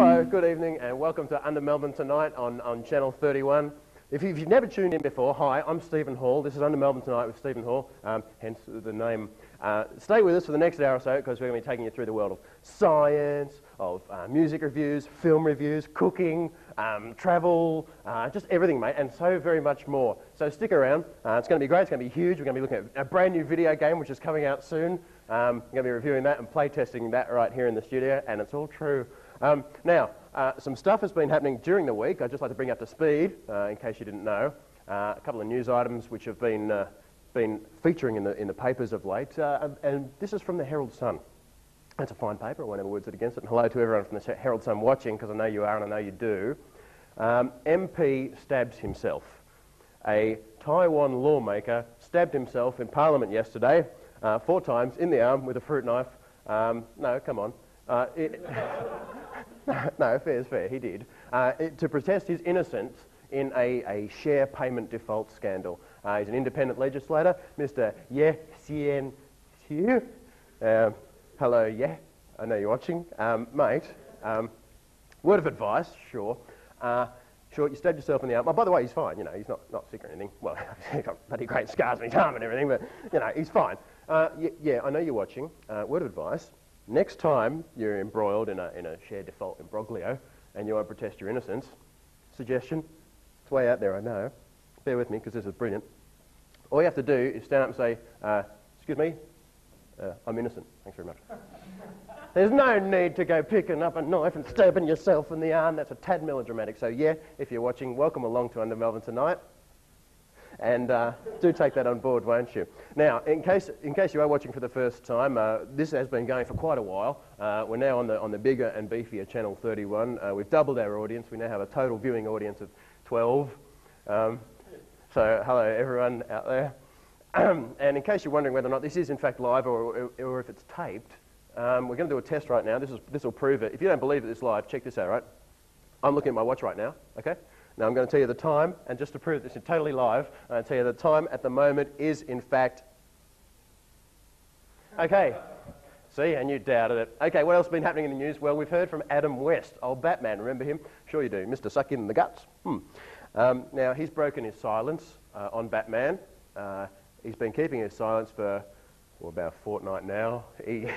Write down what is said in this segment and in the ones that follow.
Hello, good evening, and welcome to Under Melbourne Tonight on Channel 31. If you've never tuned in before, hi, I'm Stephen Hall. This is Under Melbourne Tonight with Stephen Hall, hence the name. Stay with us for the next hour or so, because we're going to be taking you through the world of science, of music reviews, film reviews, cooking, travel, just everything, mate, and so very much more. So stick around. It's going to be great. It's going to be huge. We're going to be looking at a brand new video game, which is coming out soon. I'm going to be reviewing that and play testing that right here in the studio, and it's all true. Now, some stuff has been happening during the week. I'd just like to bring up to speed, in case you didn't know. A couple of news items which have been featuring in the papers of late, and this is from the Herald Sun. That's a fine paper. I won't have words against it. And hello to everyone from the Herald Sun watching, because I know you are and I know you do. MP stabs himself. A Taiwan lawmaker stabbed himself in Parliament yesterday 4 times in the arm with a fruit knife. No, come on. No, fair is fair, he did. To protest his innocence in a share payment default scandal. He's an independent legislator, Mr. Ye Xian Xiu. Hello, Ye. I know you're watching. Mate, word of advice, sure. Sure, you stabbed yourself in the arm. Oh, by the way, he's fine, you know, he's not sick or anything. Well, he's got bloody great scars on his arm and everything, but, you know, he's fine. Yeah, I know you're watching. Word of advice. Next time you're embroiled in a share default imbroglio and you want to protest your innocence, suggestion, it's way out there, I know. Bear with me, because this is brilliant. All you have to do is stand up and say, excuse me, I'm innocent. Thanks very much. There's no need to go picking up a knife and stabbing yourself in the arm. That's a tad melodramatic. So yeah, if you're watching, welcome along to Under Melbourne Tonight. And do take that on board, won't you? Now, in case you are watching for the first time, this has been going for quite a while. We're now on the bigger and beefier Channel 31. We've doubled our audience. We now have a total viewing audience of 12. So hello everyone out there. And in case you're wondering whether or not this is in fact live or if it's taped, we're going to do a test right now. This will prove it. If you don't believe that it's live, check this out, right? I'm looking at my watch right now, okay? Now I'm going to tell you the time, and just to prove this is totally live, I'll tell you the time at the moment is in fact... Okay, see, and you doubted it. Okay, what else has been happening in the news? Well, we've heard from Adam West, old Batman, remember him? Sure you do, Mr. Suck in the Guts. Now, he's broken his silence on Batman. He's been keeping his silence for about a fortnight now. He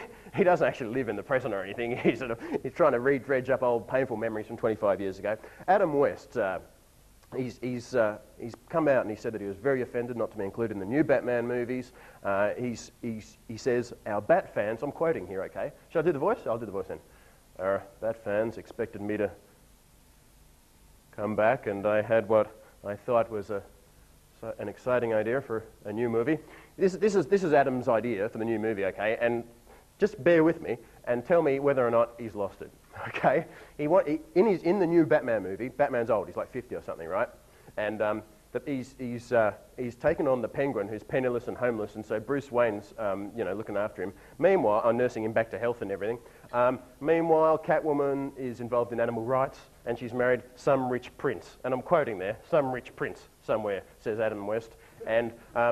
doesn't actually live in the present or anything. He's trying to dredge up old painful memories from 25 years ago. Adam West, he's come out and he said that he was very offended not to be included in the new Batman movies. He says, our Bat fans, I'm quoting here, okay? Should I do the voice? I'll do the voice then. Our Bat fans expected me to come back, and I had what I thought was an exciting idea for a new movie. This is Adam's idea for the new movie, okay? And just bear with me and tell me whether or not he's lost it, okay? In the new Batman movie, Batman's old, he's like 50 or something, right? And he's taken on the Penguin, who's penniless and homeless, and so Bruce Wayne's looking after him. Meanwhile, nursing him back to health and everything. Meanwhile, Catwoman is involved in animal rights, and she's married some rich prince. And I'm quoting there, some rich prince somewhere, says Adam West. And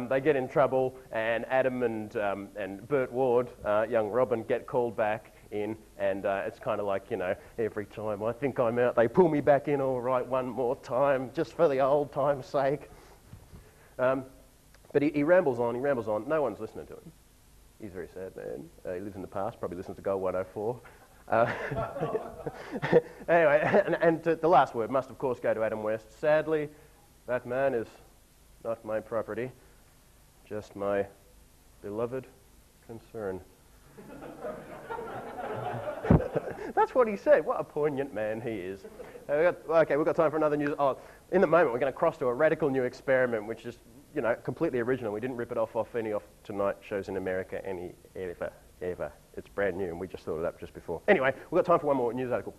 they get in trouble, and Adam and Burt Ward, young Robin, get called back in, and it's kind of like, you know, every time I think I'm out, they pull me back in, all right, one more time, just for the old time's sake. But he rambles on, no one's listening to him. He's a very sad man. He lives in the past, probably listens to Gold 104. Anyway, and the last word must, of course, go to Adam West. Sadly, that man is not my property, just my beloved concern. That's what he said. What a poignant man he is. We've got time for another news. Oh, in the moment, we're going to cross to a radical new experiment, which is, you know, completely original. We didn't rip it off any of Tonight shows in America ever. It's brand new, and we just thought it up just before. Anyway, we've got time for one more news article.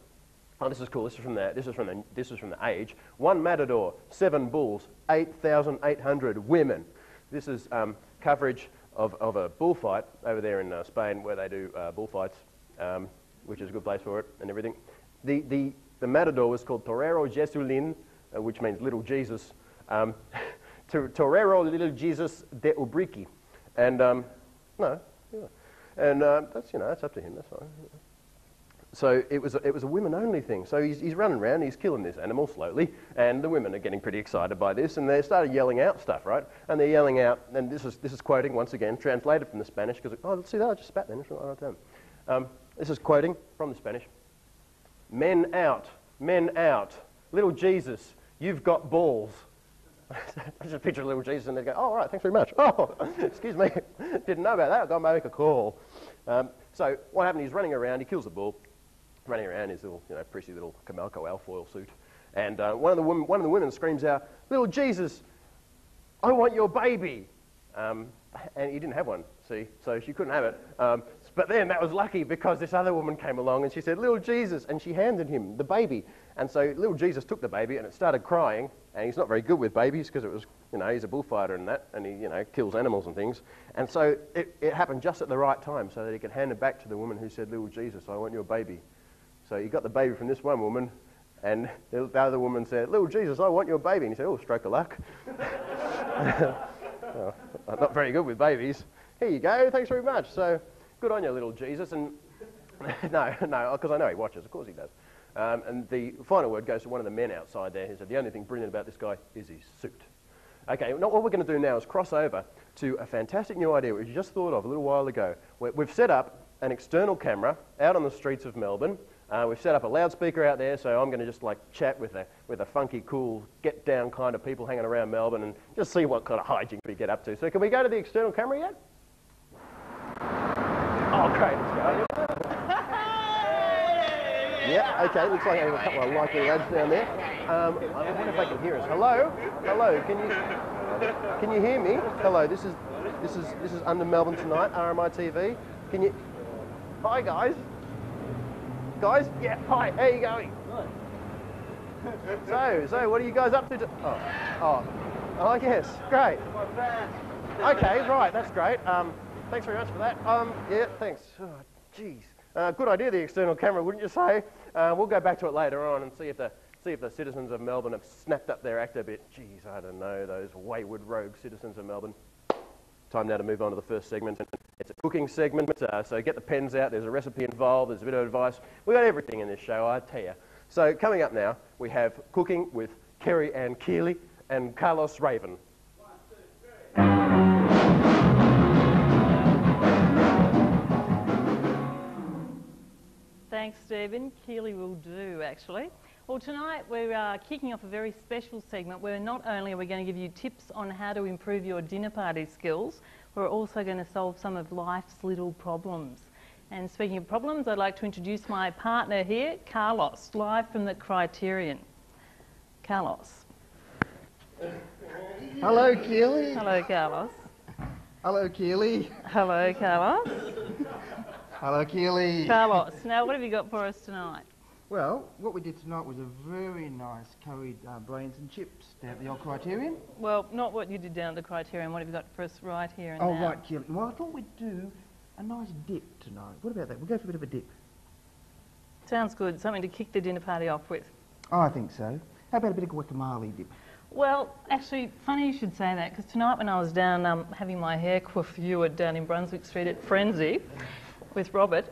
Oh, this is cool. This is from the Age. 1 matador, 7 bulls, 8,800 women. This is coverage of a bullfight over there in Spain, where they do bullfights, which is a good place for it and everything. The matador was called Torero Jesulin, which means Little Jesus. Torero Little Jesus de Ubrique, and that's that's up to him. That's fine. So it was a women-only thing. So he's running around, he's killing this animal slowly, and the women are getting pretty excited by this, and they started yelling out stuff, right? And they're yelling out, and this is quoting once again, translated from the Spanish, because let's see that, I just spat then. This is quoting from the Spanish. Men out, little Jesus, you've got balls. I just picture little Jesus, and they go, oh, all right, thanks very much. Oh, excuse me, didn't know about that. I've got to make a call. So what happened? He's running around. He kills the bull, running around in his little, prissy little Camelco alfoil suit. And one of the women screams out, "Little Jesus, I want your baby." And he didn't have one, see, so she couldn't have it. But then that was lucky because this other woman came along and she said, "Little Jesus," and she handed him the baby. And so little Jesus took the baby and it started crying, and he's not very good with babies because it was, he's a bullfighter and that, and he, kills animals and things. And so it happened just at the right time so that he could hand it back to the woman who said, "Little Jesus, I want your baby." So he got the baby from this one woman, and the other woman said, "Little Jesus, I want your baby." And he said, "Oh, stroke of luck." Well, I'm not very good with babies. Here you go, thanks very much. So good on you, little Jesus. And no, because I know he watches, of course he does. And the final word goes to one of the men outside there who said, the only thing brilliant about this guy is his suit. Okay, what we're going to do now is cross over to a fantastic new idea which we just thought of a little while ago. We've set up an external camera out on the streets of Melbourne. We've set up a loudspeaker out there, so I'm going to just chat with a funky, cool, get down kind of people hanging around Melbourne and just see what kind of hijinks we get up to. So can we go to the external camera yet? Oh, great, let's go. Yeah, okay, looks like I have a couple of likely lads down there. I wonder if they can hear us. Hello, can you hear me? Hello, this is Under Melbourne Tonight, RMI TV. Can you? Hi guys. Guys, yeah, hi, how are you going? So what are you guys up to? Oh, yes, great. Okay, right, that's great. Thanks very much for that. Yeah, thanks. Oh, geez. Good idea, the external camera, wouldn't you say? We'll go back to it later on and see if the citizens of Melbourne have snapped up their act a bit. Geez, I don't know, those wayward rogue citizens of Melbourne. Time now to move on to the first segment. It's a cooking segment, so get the pens out. There's a recipe involved, there's a bit of advice. We've got everything in this show, I tell you. So coming up now, we have cooking with Kerry Ann Keeley and Carlos Raven. 1, 2, 3. Thanks, Stephen. Keeley will do, actually. Well, tonight we're kicking off a very special segment where not only are we going to give you tips on how to improve your dinner party skills, we're also going to solve some of life's little problems. And speaking of problems, I'd like to introduce my partner here, Carlos, live from the Criterion. Carlos. Hello, Keeley. Hello, Carlos. Hello, Keeley. Hello, Carlos. Hello, Keeley. Carlos, now what have you got for us tonight? Well, what we did tonight was a very nice curried brains and chips down at the old Criterion. Well, not what you did down at the Criterion. What have you got for us right here and now? Oh, right, Keeley. Well, I thought we'd do a nice dip tonight. What about that? We'll go for a bit of a dip. Sounds good. Something to kick the dinner party off with. Oh, I think so. How about a bit of guacamole dip? Well, actually, funny you should say that, because tonight when I was down having my hair coiffured down in Brunswick Street at Frenzy with Robert,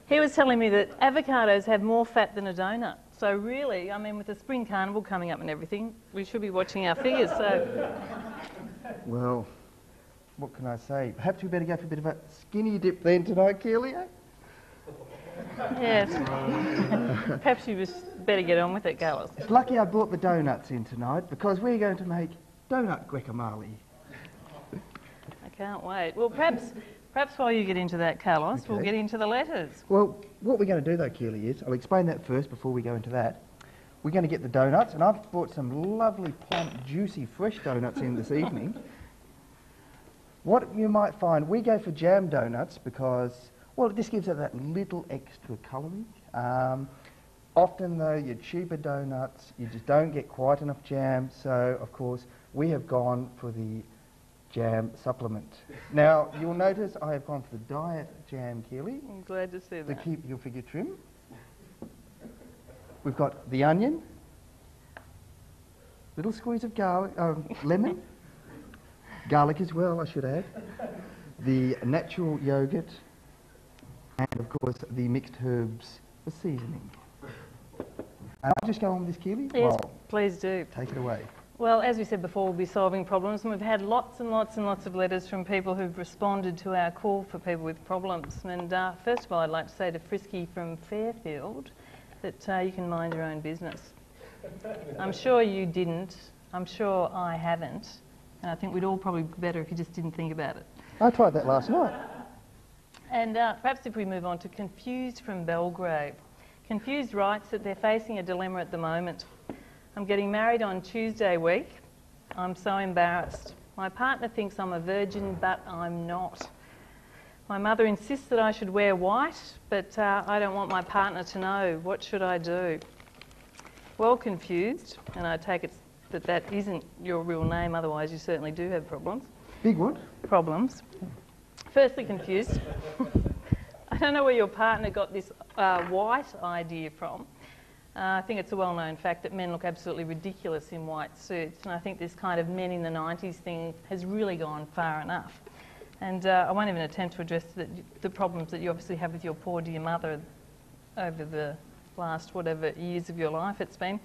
he was telling me that avocados have more fat than a donut. So really, I mean, with the Spring Carnival coming up and everything, we should be watching our figures, so... Well, what can I say? Perhaps we better go for a bit of a skinny dip then tonight, Keeley, eh? Yes. Perhaps you just better get on with it, Carlos. It's lucky I brought the donuts in tonight because we're going to make donut guacamole. I can't wait. Well, perhaps while you get into that, Carlos, we'll get into the letters. Well, what we're going to do though, Keeley, is, I'll explain that first before we go into that. We're going to get the donuts, and I've brought some lovely, plump, juicy, fresh donuts in this evening. What you might find, we go for jam donuts because, well, this gives it that little extra colouring. Often though, your cheaper donuts, you just don't get quite enough jam, so of course we have gone for the jam supplement. Now, you'll notice I have gone for the diet jam, Keeley. I'm glad to see that. To keep your figure trim. We've got the onion, little squeeze of garlic, lemon, garlic as well, I should add, the natural yoghurt, and of course the mixed herbs the seasoning. And I'll just go on with this, Keely? Yes, Well, please do. take it away. Well, as we said before, we'll be solving problems, and we've had lots and lots and lots of letters from people who've responded to our call for people with problems. And first of all, I'd like to say to Frisky from Fairfield that you can mind your own business. I'm sure you didn't. I'm sure I haven't. And I think we'd all probably be better if you just didn't think about it. I tried that last night. And perhaps if we move on to Confused from Belgrave. Confused writes that they're facing a dilemma at the moment. I'm getting married on Tuesday week. I'm so embarrassed. My partner thinks I'm a virgin, but I'm not. My mother insists that I should wear white, but I don't want my partner to know. What should I do? Well, Confused, and I take it that that isn't your real name, otherwise you certainly do have problems. Big one. Problems. Firstly, Confused. I don't know where your partner got this white idea from. I think it's a well-known fact that men look absolutely ridiculous in white suits, and I think this kind of men in the 90s thing has really gone far enough. And I won't even attempt to address the problems that you obviously have with your poor dear mother over the last whatever years of your life it's been.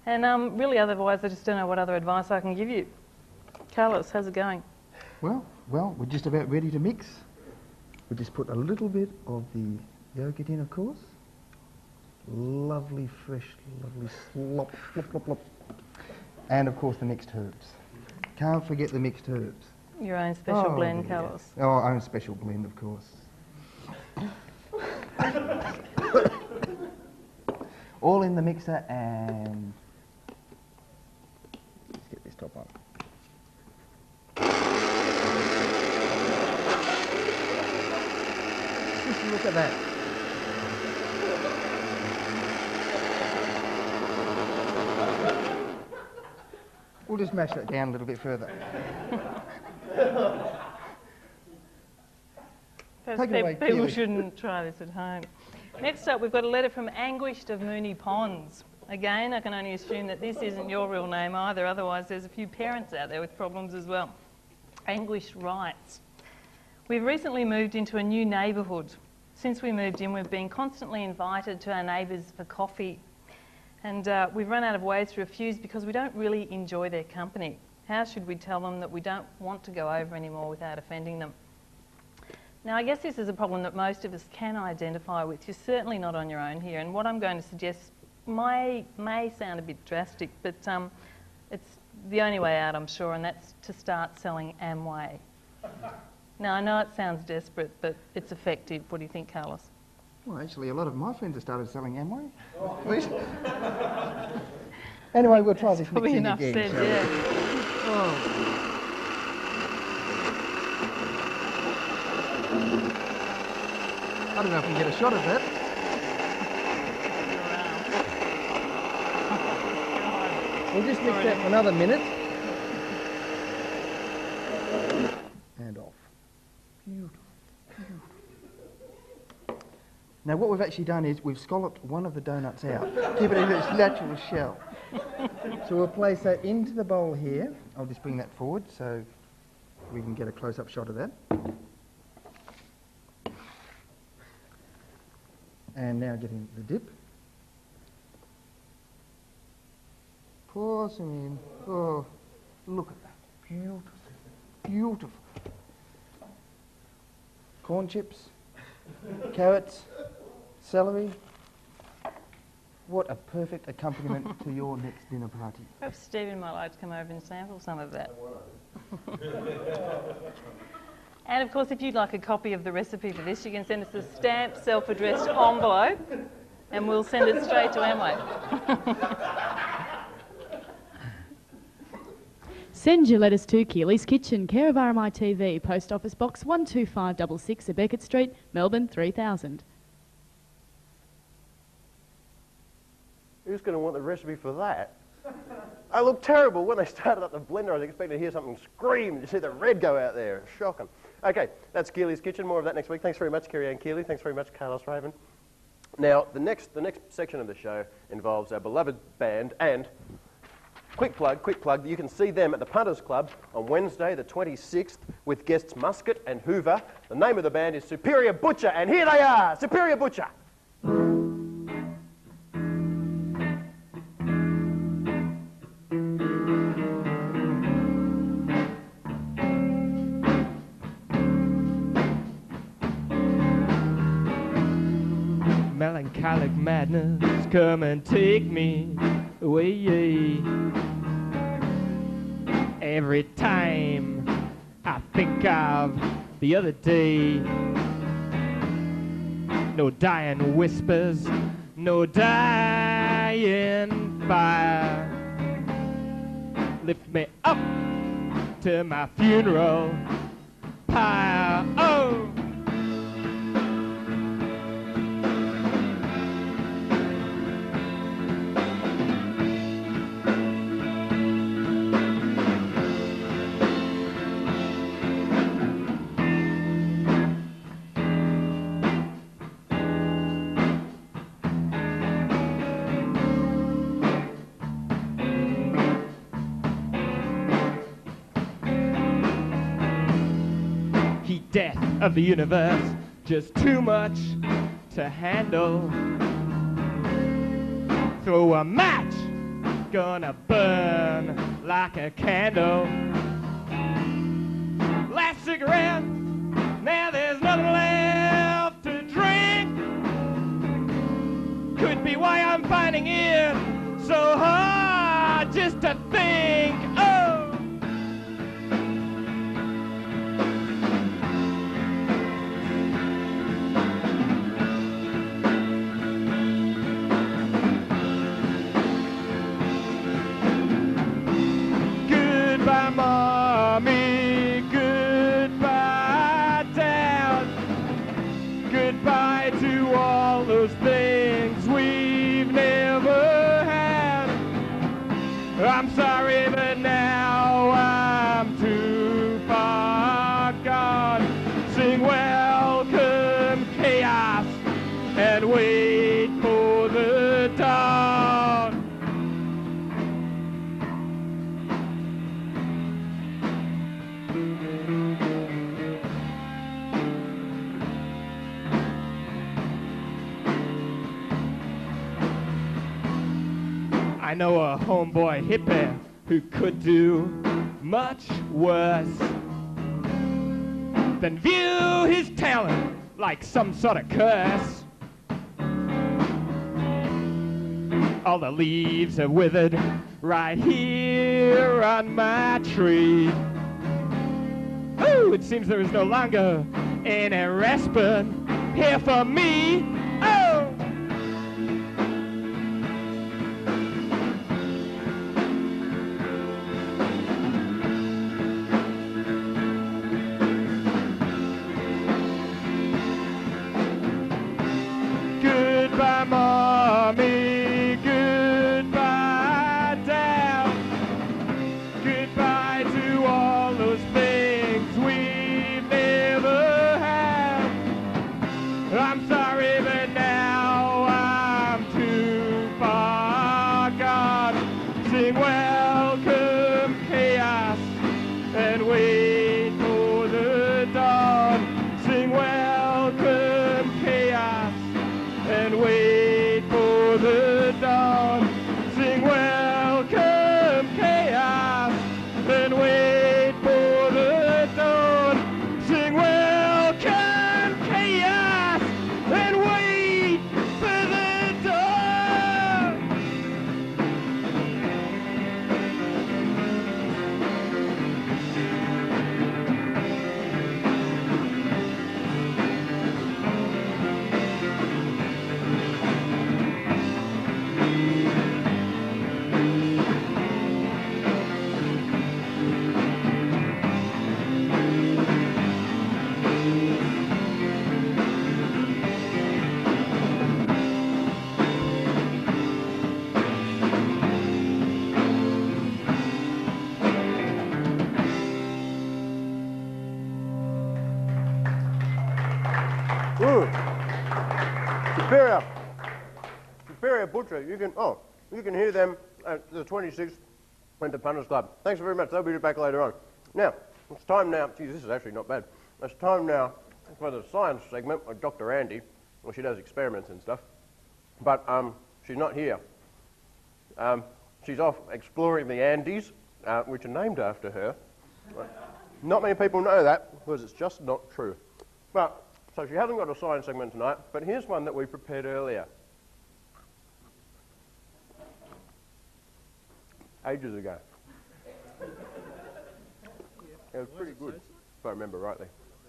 And really otherwise I just don't know what other advice I can give you. Carlos, how's it going? Well, we're just about ready to mix. We just put a little bit of the yogurt in, of course. Lovely, fresh, lovely slop, slop, slop, slop. And of course the mixed herbs. Can't forget the mixed herbs. Your own special blend, yeah. Carlos. Oh, our own special blend, of course. All in the mixer, and let's get this top on. Just look at that. We'll just mash that down a little bit further. Perhaps people shouldn't try this at home. Next up, we've got a letter from Anguished of Moonee Ponds. Again, I can only assume that this isn't your real name either, otherwise there's a few parents out there with problems as well. Anguished writes, we've recently moved into a new neighbourhood. Since we moved in, we've been constantly invited to our neighbours for coffee. And we've run out of ways to refuse because we don't really enjoy their company. How should we tell them that we don't want to go over anymore without offending them? Now, I guess this is a problem that most of us can identify with. You're certainly not on your own here. And what I'm going to suggest may sound a bit drastic, but it's the only way out, I'm sure, and that's to start selling Amway. Now, I know it sounds desperate, but it's effective. What do you think, Carlos? Well, actually, a lot of my friends have started selling Amway. Anyway, we'll try this Probably mixing enough again. said, yeah. Oh. I don't know if we can get a shot of that. We'll just mix that for another minute. And off. Beautiful. Now what we've actually done is we've scalloped one of the donuts out, keep it in its natural shell. So we'll place that into the bowl here. I'll just bring that forward so we can get a close-up shot of that. And now get into the dip. Pour some in. Oh, look at that. Beautiful. Beautiful. Corn chips, carrots, celery. What a perfect accompaniment to your next dinner party. Perhaps Stephen might like to come over and sample some of that. And of course, if you'd like a copy of the recipe for this, you can send us a stamped, self-addressed envelope and we'll send it straight to Amway. Send your letters to Keely's Kitchen, care of RMI TV, Post Office Box 12566 at Beckett Street, Melbourne 3000. Who's going to want the recipe for that? I look terrible. When they started up the blender, I was expecting to hear something scream. You see the red go out there. Shocking. Okay, that's Keely's Kitchen. More of that next week. Thanks very much, Kerry-Ann Keely. Thanks very much, Carlos Raven. Now, the next section of the show involves our beloved band and quick plug, you can see them at the Punters Club on Wednesday the 26th with guests Muscat and Hoover. The name of the band is Superior Butcher, and here they are, Superior Butcher. like madness, come and take me away. Every time I think of the other day, no dying whispers, no dying fire. Lift me up to my funeral pyre. Oh! Death of the universe, just too much to handle. Throw a match, gonna burn like a candle. Last cigarette, now there's nothing left to drink. Could be why I'm finding it so hard just to think. Oh! Goodbye, Mommy, goodbye, Dad. Goodbye to all those things we've never had. I'm sorry, but now I'm too far gone. Sing welcome chaos and wait for the dawn. I know a homeboy hippie who could do much worse than view his talent like some sort of curse. All the leaves have withered right here on my tree. Ooh, it seems there is no longer any respite here for me. Oh! Goodbye, Mommy, goodbye, Dad. Goodbye to all those things we've never had. I'm sorry, but now I'm too far gone. Sing welcome chaos and wait for the dawn. Sing welcome chaos and wait for the dawn. Sing welcome chaos and wait for the dawn. Sing welcome chaos and wait for the dawn. Superior Butcher. You can hear them at the 26th Winter Punters Club. Thanks very much. They'll be back later on. Now, it's time now. Geez, this is actually not bad. It's time now for the science segment with Dr. Andy. Well, she does experiments and stuff, but she's not here. She's off exploring the Andes, which are named after her. Not many people know that because it's just not true. But so she hasn't got a science segment tonight, but here's one that we prepared earlier. ages ago. It was pretty good, if I remember rightly.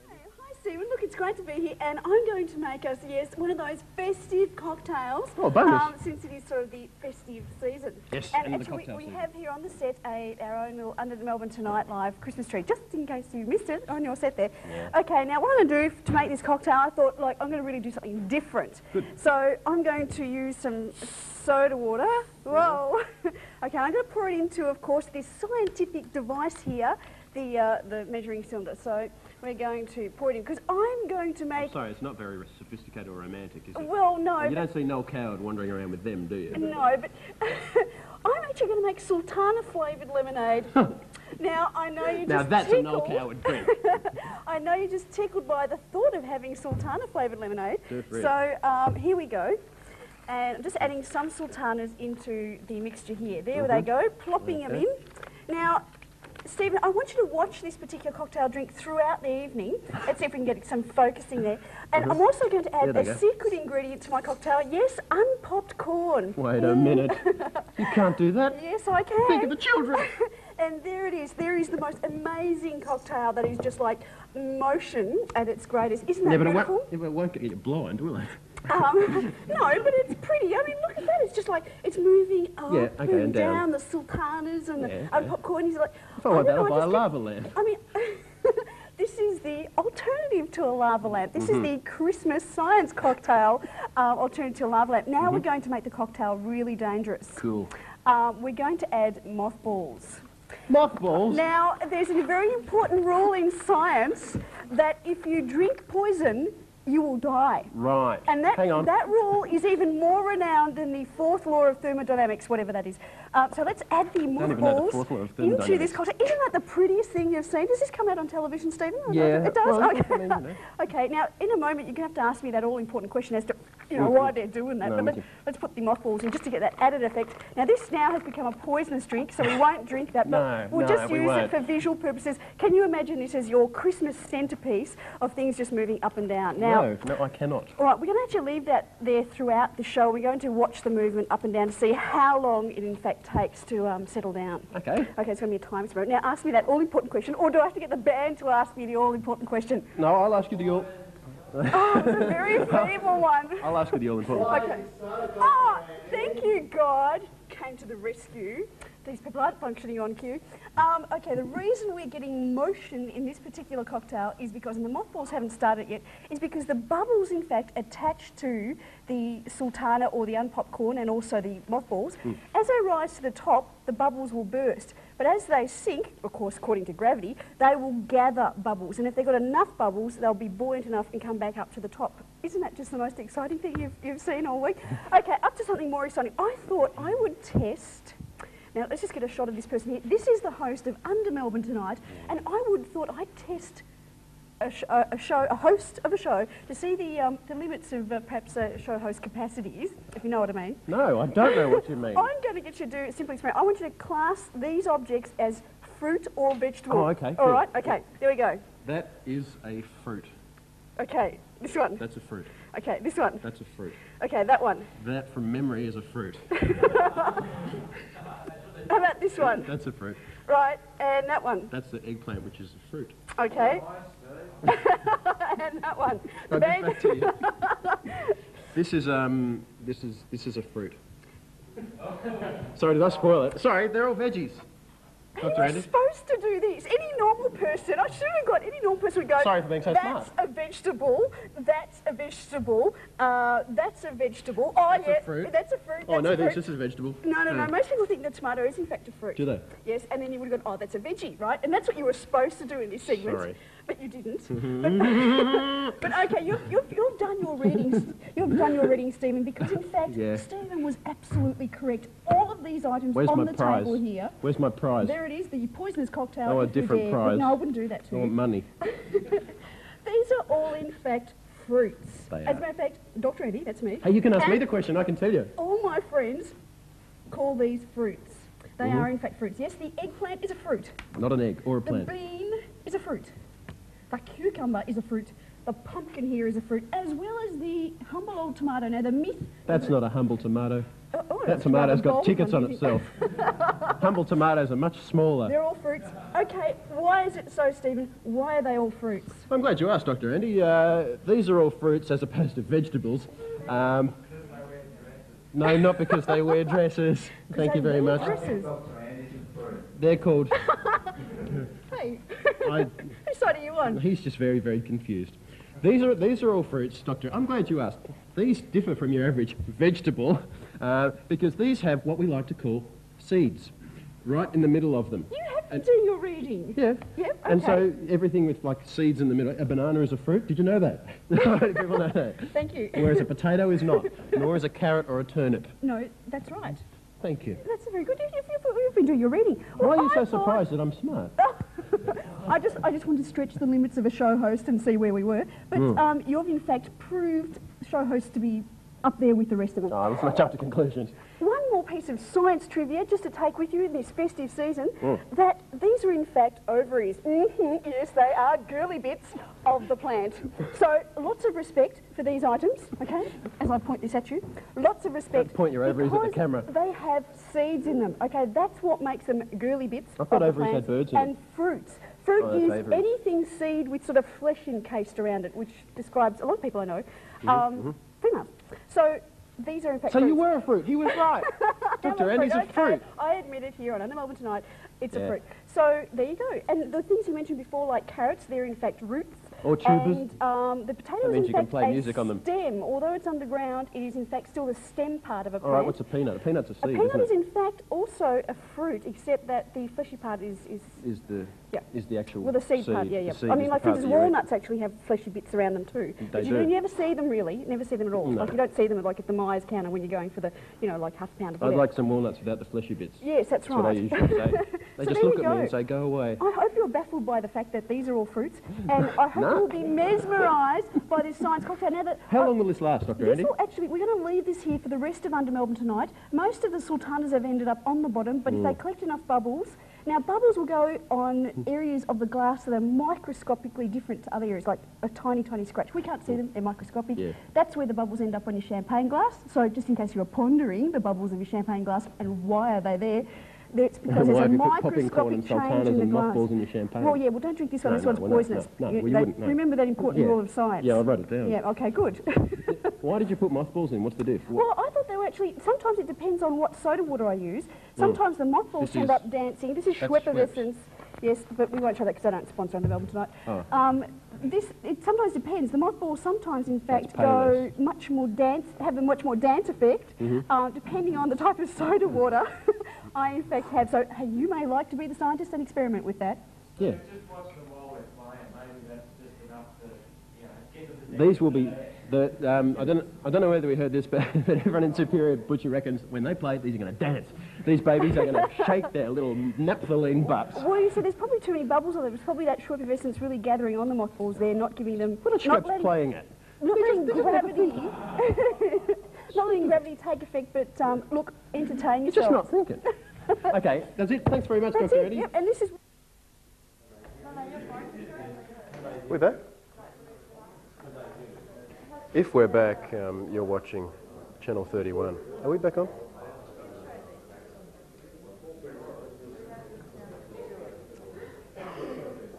Hi Stephen, look, it's great to be here, and I'm going to make us, yes, one of those festive cocktails. Oh, bonus. Since it is sort of the festive season. Yes, and and the actually cocktail we season. have here on the set our own little Under the Melbourne Tonight live Christmas tree, just in case you missed it on your set there. Yeah. Okay, now what I'm going to do to make this cocktail, I thought, like, I'm going to really do something different. Good. So I'm going to use some soda water. Whoa. Okay, I'm going to pour it into, of course, this scientific device here, the measuring cylinder. So we're going to pour it in, because I'm going to make... Sorry, it's not very sophisticated or romantic, is it? Well, no. You don't see Noel Coward wandering around with them, do you? No, but I'm actually going to make sultana flavoured lemonade. Now, I know you just Now that's tickled. a Noel Coward drink. I know you're just tickled by the thought of having sultana flavoured lemonade. Just really. So here we go. And I'm just adding some sultanas into the mixture here. There they go, plopping them in. Now, Stephen, I want you to watch this particular cocktail drink throughout the evening. Let's see if we can get some focusing there. And I'm also going to add a secret ingredient to my cocktail. Yes, unpopped corn. Wait a minute. You can't do that. Yes, I can. Think of the children. And there it is. There is the most amazing cocktail that is just like motion at its greatest. Isn't that beautiful? It won't get you blind, will it? No, but it's pretty. I mean, look at that. It's just like, it's moving up okay, and down. the sultanas and the Yeah, popcorn. He's like, If I want that, don't I'll know, buy a just lava lamp. I mean, this is the alternative to a lava lamp. This is the Christmas science cocktail alternative to a lava lamp. Now we're going to make the cocktail really dangerous. Cool. We're going to add mothballs. Mothballs? Now, there's a very important rule in science that if you drink poison, you will die. Right. And Hang on. that rule is even more renowned than the fourth law of thermodynamics, whatever that is. So let's add the even know the fourth law mothballs of into thermodynamics. this cocktail. Isn't that the prettiest thing you've seen? Does this come out on television, Stephen? Yeah. It does? Well, Okay. I mean, you know. Okay, now, in a moment, you're going to have to ask me that all-important question as to, why they're doing that. No, But I'm with you. let's put the mothballs in just to get that added effect. Now, this now has become a poisonous drink, so we won't drink that. But we'll just use it for visual purposes. Can you imagine this as your Christmas centrepiece of things just moving up and down? Now, No, I cannot. all right, we're going to actually leave that there throughout the show. We're going to watch the movement up and down to see how long it in fact takes to settle down. Okay. Okay, it's going to be a time experiment. Now, ask me that all-important question, or do I have to get the band to ask me the all-important question? No, I'll ask you the all. Oh, it's a very feeble one. I'll ask you the all important. Okay. Oh, thank you, God. Came to the rescue. These people aren't functioning on cue. Okay, the reason we're getting motion in this particular cocktail is because, and the mothballs haven't started yet, is because the bubbles, in fact, attach to the sultana or the unpopped corn and also the mothballs. As they rise to the top, the bubbles will burst. But as they sink, of course, according to gravity, they will gather bubbles. And if they've got enough bubbles, they'll be buoyant enough and come back up to the top. Isn't that just the most exciting thing you've seen all week? Okay, up to something more exciting. I thought I would test... Now, let's just get a shot of this person here. This is the host of Under Melbourne Tonight, and I thought I'd test a host of a show to see the limits of perhaps show host capacities, if you know what I mean. No, I don't know what you mean. I'm going to get you to do a simple experiment. I want you to class these objects as fruit or vegetable. Oh, okay, All cool. right, okay, there we go. That is a fruit. Okay, this one. That's a fruit. Okay, this one. That's a fruit. Okay, that one. That, from memory, is a fruit. How about this one? That's a fruit. Right, and that one. That's the eggplant, which is a fruit. Okay. And that one. The Right, band. back to you. This is a fruit. Sorry, did I spoil it? Sorry, they're all veggies. You're Dr. Andy? supposed to do this. Any normal person, I should have got any normal person would go, Sorry for being so that's smart. a vegetable, that's a vegetable, that's a vegetable. Oh, That's a yeah, fruit. that's a fruit. Oh, that's no, a fruit. this is a vegetable. No. Most people think that tomato is in fact a fruit. Do they? Yes, and then you would have gone, oh, that's a veggie, right? And that's what you were supposed to do in this segment. Sorry. But you didn't. But okay, you've done your reading. You've done your reading, Stephen, because in fact, Yeah. Stephen was absolutely correct. All of these items Where's on my the prize? table here. Where's my prize? There it is, the poisonous cocktail. I want a if you different dare. prize. No, I wouldn't do that to I want you. money. These are all, in fact, fruits. They As are. a matter of fact, Dr. Eddie, that's me. Hey, you can ask me And the question, I can tell you. all my friends call these fruits. They Mm-hmm. are, in fact, fruits. Yes, the eggplant is a fruit. Not an egg or a The plant. bean is a fruit. The cucumber is a fruit. The pumpkin here is a fruit, as well as the humble old tomato. Now, the myth... That's not a humble tomato. Oh, That it's tomato's rather got bold tickets one, on isn't it? itself. humble tomatoes are much smaller. They're all fruits. Okay, why is it so, Stephen? Why are they all fruits? I'm glad you asked, Dr. Andy. These are all fruits as opposed to vegetables. No, not because they wear dresses. Thank you very much. Dresses. They're called... Hey, whose side are you on? He's just very, very confused. These are all fruits, Doctor. I'm glad you asked. These differ from your average vegetable because these have what we like to call seeds right in the middle of them. You have to do your reading. Yeah. Yep, And so okay. everything with like seeds in the middle. A banana is a fruit. Did you know that? People know that. Thank you. Whereas a potato is not, nor is a carrot or a turnip. No, that's right. Thank you. That's very good. You've been doing your reading. Why Well, are you so I thought- surprised that I'm smart? I just wanted to stretch the limits of a show host and see where we were. But you've in fact proved show hosts to be up there with the rest of them. Oh, let's not jump to conclusions. One more piece of science trivia just to take with you in this festive season, that these are in fact ovaries. Yes, they are girly bits of the plant. So lots of respect for these items, okay, as I point this at you. Lots of respect. Don't point your ovaries at the because camera. They have seeds in them, okay, that's what makes them girly bits I thought of the ovaries had plant. birds in them. And fruits. Fruit Oh, that's is ovaries. anything seed with sort of flesh encased around it, which describes, a lot of people I know, female. So these are in fact So you fruits. were a fruit. He was right. Dr. Andy's a Okay, fruit. I admit it here on Under Melbourne Tonight, it's a Yeah. fruit. So there you go. And the things you mentioned before, like carrots, they're in fact roots. Or tubers. And the potato That is means in you can fact play a music on them. stem. Although it's underground, it is in fact still the stem part of a All plant. right, what's a peanut? A peanut's a A seed, peanut isn't is it? in fact also a fruit, except that the fleshy part is yeah. Is the actual well, the seed part, yeah. The seed I is mean, the like, for part instance, that you eat. walnuts actually have fleshy bits around them too. But you do. never see them really, never see them at all. No. Like, you don't see them like at the Myers counter when you're going for the, like half a pound of I'd whatever. like some walnuts without the fleshy bits. Yes, that's That's what I right. usually say. They So just there look you at me go. and say, go away. I hope you're baffled by the fact that these are all fruits, and I hope No. you'll be mesmerised by this science cocktail. Now that How long will this last, Dr. this Andy? will actually, we're going to leave this here for the rest of Under Melbourne Tonight. Most of the sultanas have ended up on the bottom, but if they collect enough bubbles, now bubbles will go on areas of the glass that are microscopically different to other areas, like a tiny, tiny scratch. We can't see them, they're microscopic. Yeah. That's where the bubbles end up on your champagne glass. So just in case you were pondering the bubbles of your champagne glass and why are they there, it's because Why there's a have you put popping corn microscopic and change sultanas in the and glass. mothballs in your champagne? Well, yeah, well, don't drink this one. No, This no, one's well, no, poisonous. no, well, you wouldn't, no. Remember that important Yeah. rule of science. Yeah, I'll write it down. Yeah, okay, good. Why did you put mothballs in? What's the diff? Well, I thought they were actually, sometimes it depends on what soda water I use. Sometimes the mothballs This end is- up dancing. This is that's Schweppes. Yes, but we won't show that because I don't sponsor Under Melbourne Tonight. Oh. It sometimes depends. The mothballs sometimes, in fact, That's painless. go much more dance, have a much more dance effect, depending on the type of soda water I, in fact, have. So hey, you may like to be the scientist and experiment with that. Yeah. Just watch them while we're playing. Maybe that's just enough to, get them. These will be the. I don't know whether we heard this, but everyone in Superior Butcher reckons when they play, these are going to dance. These babies are going to shake their little naphthalene butts. Well, you see, there's probably too many bubbles on them. It's probably that Schweppes really gathering on the mothballs there, not giving them... What are not Schweppes letting- playing at? Not letting gravity... not letting gravity take effect, but look, entertain You're yourself. just not thinking. Okay, that's it. Thanks very much, That's Dr. it, Eddie. yep, and this is... We're back. If we're back, you're watching Channel 31. Are we back on?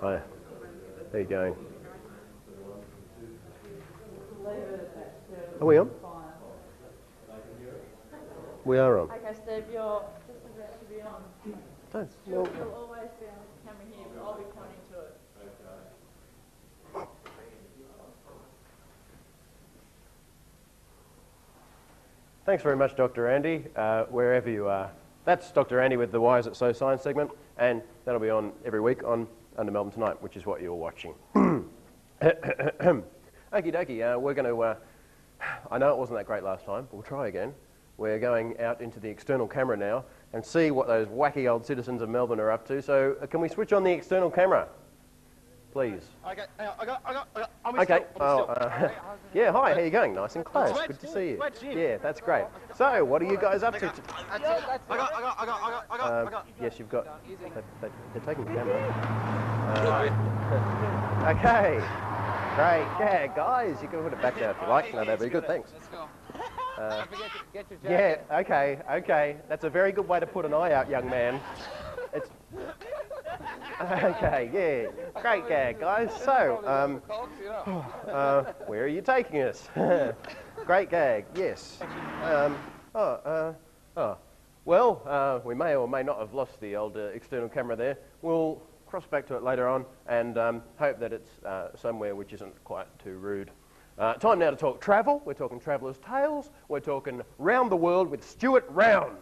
Hi. How you going? Are we on? We are on. Okay, Steve, you're just about to be on. Don't. You'll Well, always be on camera here, but I'll be pointing to it. thanks very much, Dr. Andy, wherever you are. That's Dr. Andy with the Why Is It So Science segment, and that'll be on every week on Under Melbourne Tonight, which is what you're watching. Okie dokie, we're going to... I know it wasn't that great last time, but we'll try again. We're going out into the external camera now and see what those wacky old citizens of Melbourne are up to. So can we switch on the external camera, please? Okay, hang on, I got, I'm Okay. still. Yeah, hi, how you going? Nice and close. Sweat, Good to see you. sweat, Jim. Yeah, that's great. So, what are you guys up to? That's it. I got. Yes, you've got... They're taking the camera. Okay. Great. Yeah, guys, you can put it back now if you like. No, that'd be good, thanks. Let's go. Get your jacket. Yeah, okay, okay. That's a very good way to put an eye out, young man. It's... Okay, yeah. Great gag, guys. So, where are you taking us? Great gag, yes. Well, we may or may not have lost the old external camera there. We'll cross back to it later on and hope that it's somewhere which isn't quite too rude. Time now to talk travel. We're talking Traveller's Tales. We're talking Round the World with Stuart Round.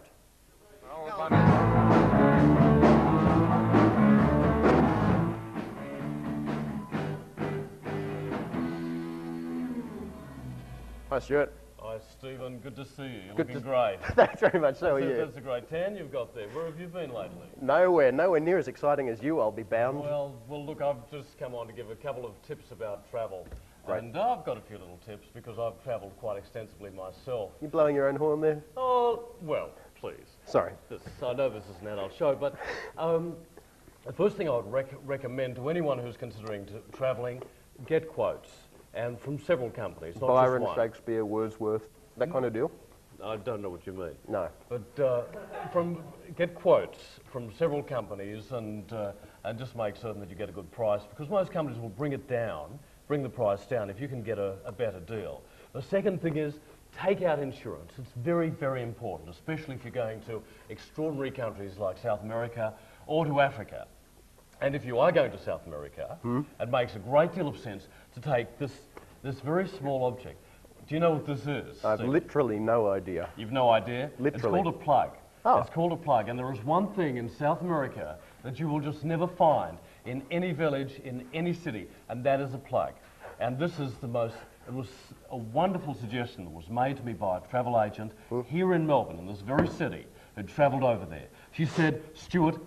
Hi, Stuart. Hi, Stephen. Good to see you. You're Good looking to- great. Thanks very much. So are you? That's a great tan you've got there. Where have you been lately? Nowhere near as exciting as you, I'll be bound. Well, look, I've just come on to give a couple of tips about travel. Great. And I've got a few little tips because I've travelled quite extensively myself. You blowing your own horn there? Oh, well, please. Sorry. I know this is an adult show, but the first thing I would recommend to anyone who's considering travelling, get quotes. And from several companies, not Byron, just one. Shakespeare, Wordsworth, that kind of deal? I don't know what you mean. No. But get quotes from several companies and just make certain that you get a good price, because most companies will bring the price down if you can get a better deal. The second thing is take out insurance. It's very, very important, especially if you're going to extraordinary countries like South America or to Africa. And if you are going to South America, it makes a great deal of sense to take this very small object. Do you know what this is? I've Steve? literally no idea. You've no idea? Literally. It's called a plug. Oh. It's called a plug, and there is one thing in South America that you will just never find in any village, in any city, and that is a plug. And this is it was a wonderful suggestion that was made to me by a travel agent here in Melbourne, in this very city, who'd travelled over there. She said, Stuart,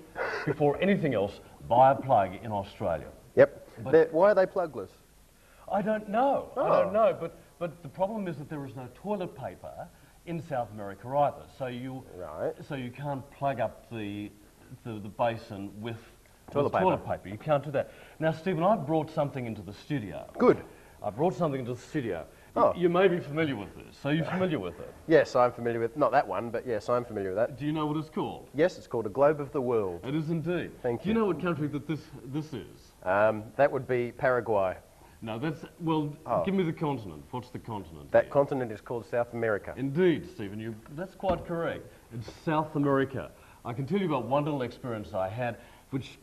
before anything else, buy a plug in Australia. Yep. But- Why are they plugless? I don't know. Oh. I don't know. But the problem is that there is no toilet paper in South America either. So you can't plug up the basin with toilet paper. You can't do that. Now, Stephen, I brought something into the studio. Good. I brought something into the studio. Oh. You may be familiar with this. So you're familiar with it? Yes, I'm familiar with, not that one, but yes, I'm familiar with that. Do you know what it's called? Yes, it's called a globe of the world. It is indeed. Thank Do you you. know what country that this is? That would be Paraguay. No, give me the continent. What's the continent? That here? continent is called South America. Indeed, Stephen, that's quite correct. It's South America. I can tell you about one little experience I had, which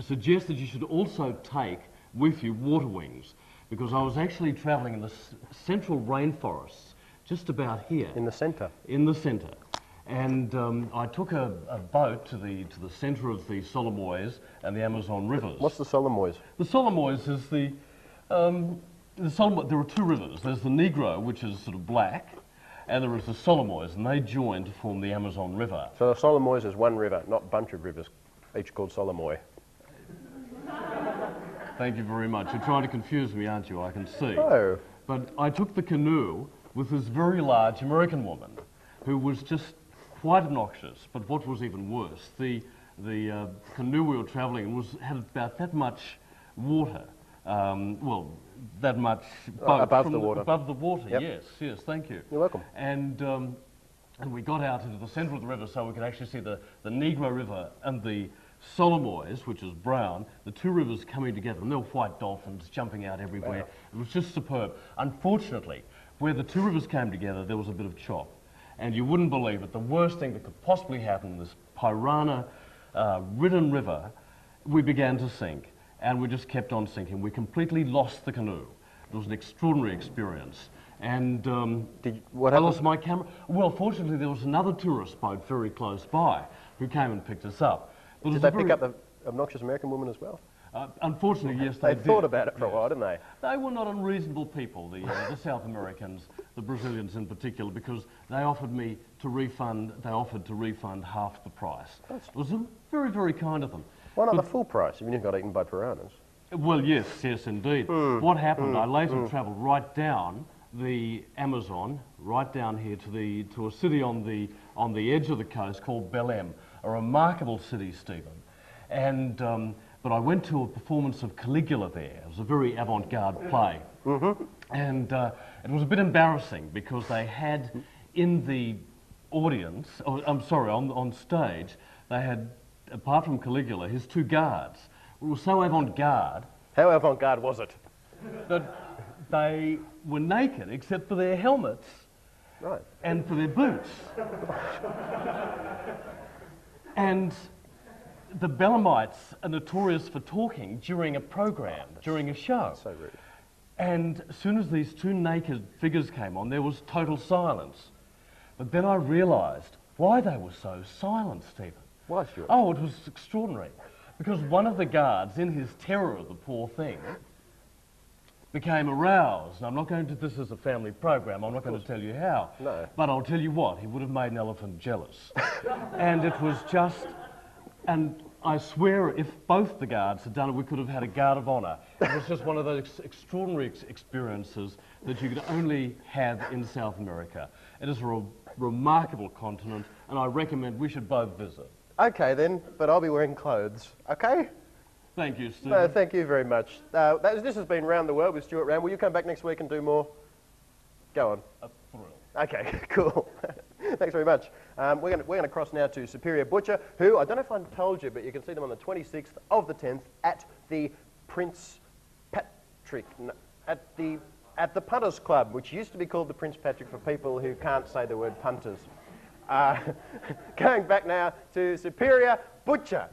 suggests that you should also take with you water wings, because I was actually travelling in the central rainforests, just about here. In the centre. In the centre. And I took a boat to the centre of the Solimoes and the Amazon rivers. What's the Solimoes? The Solimoes is there are two rivers. There's the Negro, which is sort of black, and there is the Solimoes, and they join to form the Amazon River. So the Solimoes is one river, not a bunch of rivers, each called Solimoe. Thank you very much. You're trying to confuse me, aren't you? I can see. Oh. But I took the canoe with this very large American woman who was just quite obnoxious. But what was even worse, the canoe we were travelling in had about that much water. That much boat above the water. Above the water, Yep. yes, thank you. You're welcome. And we got out into the centre of the river so we could actually see the Negro River and the Solimoes, which is brown, the two rivers coming together, and there were white dolphins jumping out everywhere. Wow. It was just superb. Unfortunately, where the two rivers came together, there was a bit of chop. And you wouldn't believe it, the worst thing that could possibly happen in this piranha-ridden river, we began to sink. And we just kept on sinking. We completely lost the canoe. It was an extraordinary experience. And what I lost my camera. Well, fortunately, there was another tourist boat very close by who came and picked us up. But Did they pick up the obnoxious American woman as well? Unfortunately, yes, they They did. thought about it for a while, didn't they? They were not unreasonable people, the South Americans, the Brazilians in particular, because they offered to refund half the price. It was very, very kind of them. Why not the full price if you got eaten by piranhas? Well, yes, indeed. What happened, I later travelled right down the Amazon, right down here to a city on the edge of the coast called Belém, a remarkable city, Stephen. And but I went to a performance of Caligula there. It was a very avant-garde play. And it was a bit embarrassing because they had in the audience, I'm sorry, on stage, they had, apart from Caligula, his two guards. It was so avant-garde. How avant-garde was it? That they were naked except for their helmets. Right. And for their boots. And the Bellamites are notorious for talking during a program, during a show. So rude. And as soon as these two naked figures came on, there was total silence. But then I realised why they were so silent, Stephen. Why, Stuart? Oh, it was extraordinary. Because one of the guards, in his terror of the poor thing, became aroused. And I'm not going to, this is a family program, I'm not going to tell you how. No. But I'll tell you what, he would have made an elephant jealous. And it was just, and I swear if both the guards had done it, we could have had a guard of honour. It was just one of those extraordinary experiences that you could only have in South America. It is a remarkable continent, and I recommend we should both visit. Okay then, but I'll be wearing clothes, okay? Thank you, Stephen. No, thank you very much. This has been Round the World with Stuart Round. Will you come back next week and do more? Go on. A thrill. Okay, cool. Thanks very much. We're going to cross now to Superior Butcher, who, I don't know if I told you, but you can see them on the 26th of the 10th at the Prince Patrick, at the Punters Club, which used to be called the Prince Patrick for people who can't say the word punters. Going back now to Superior Butcher.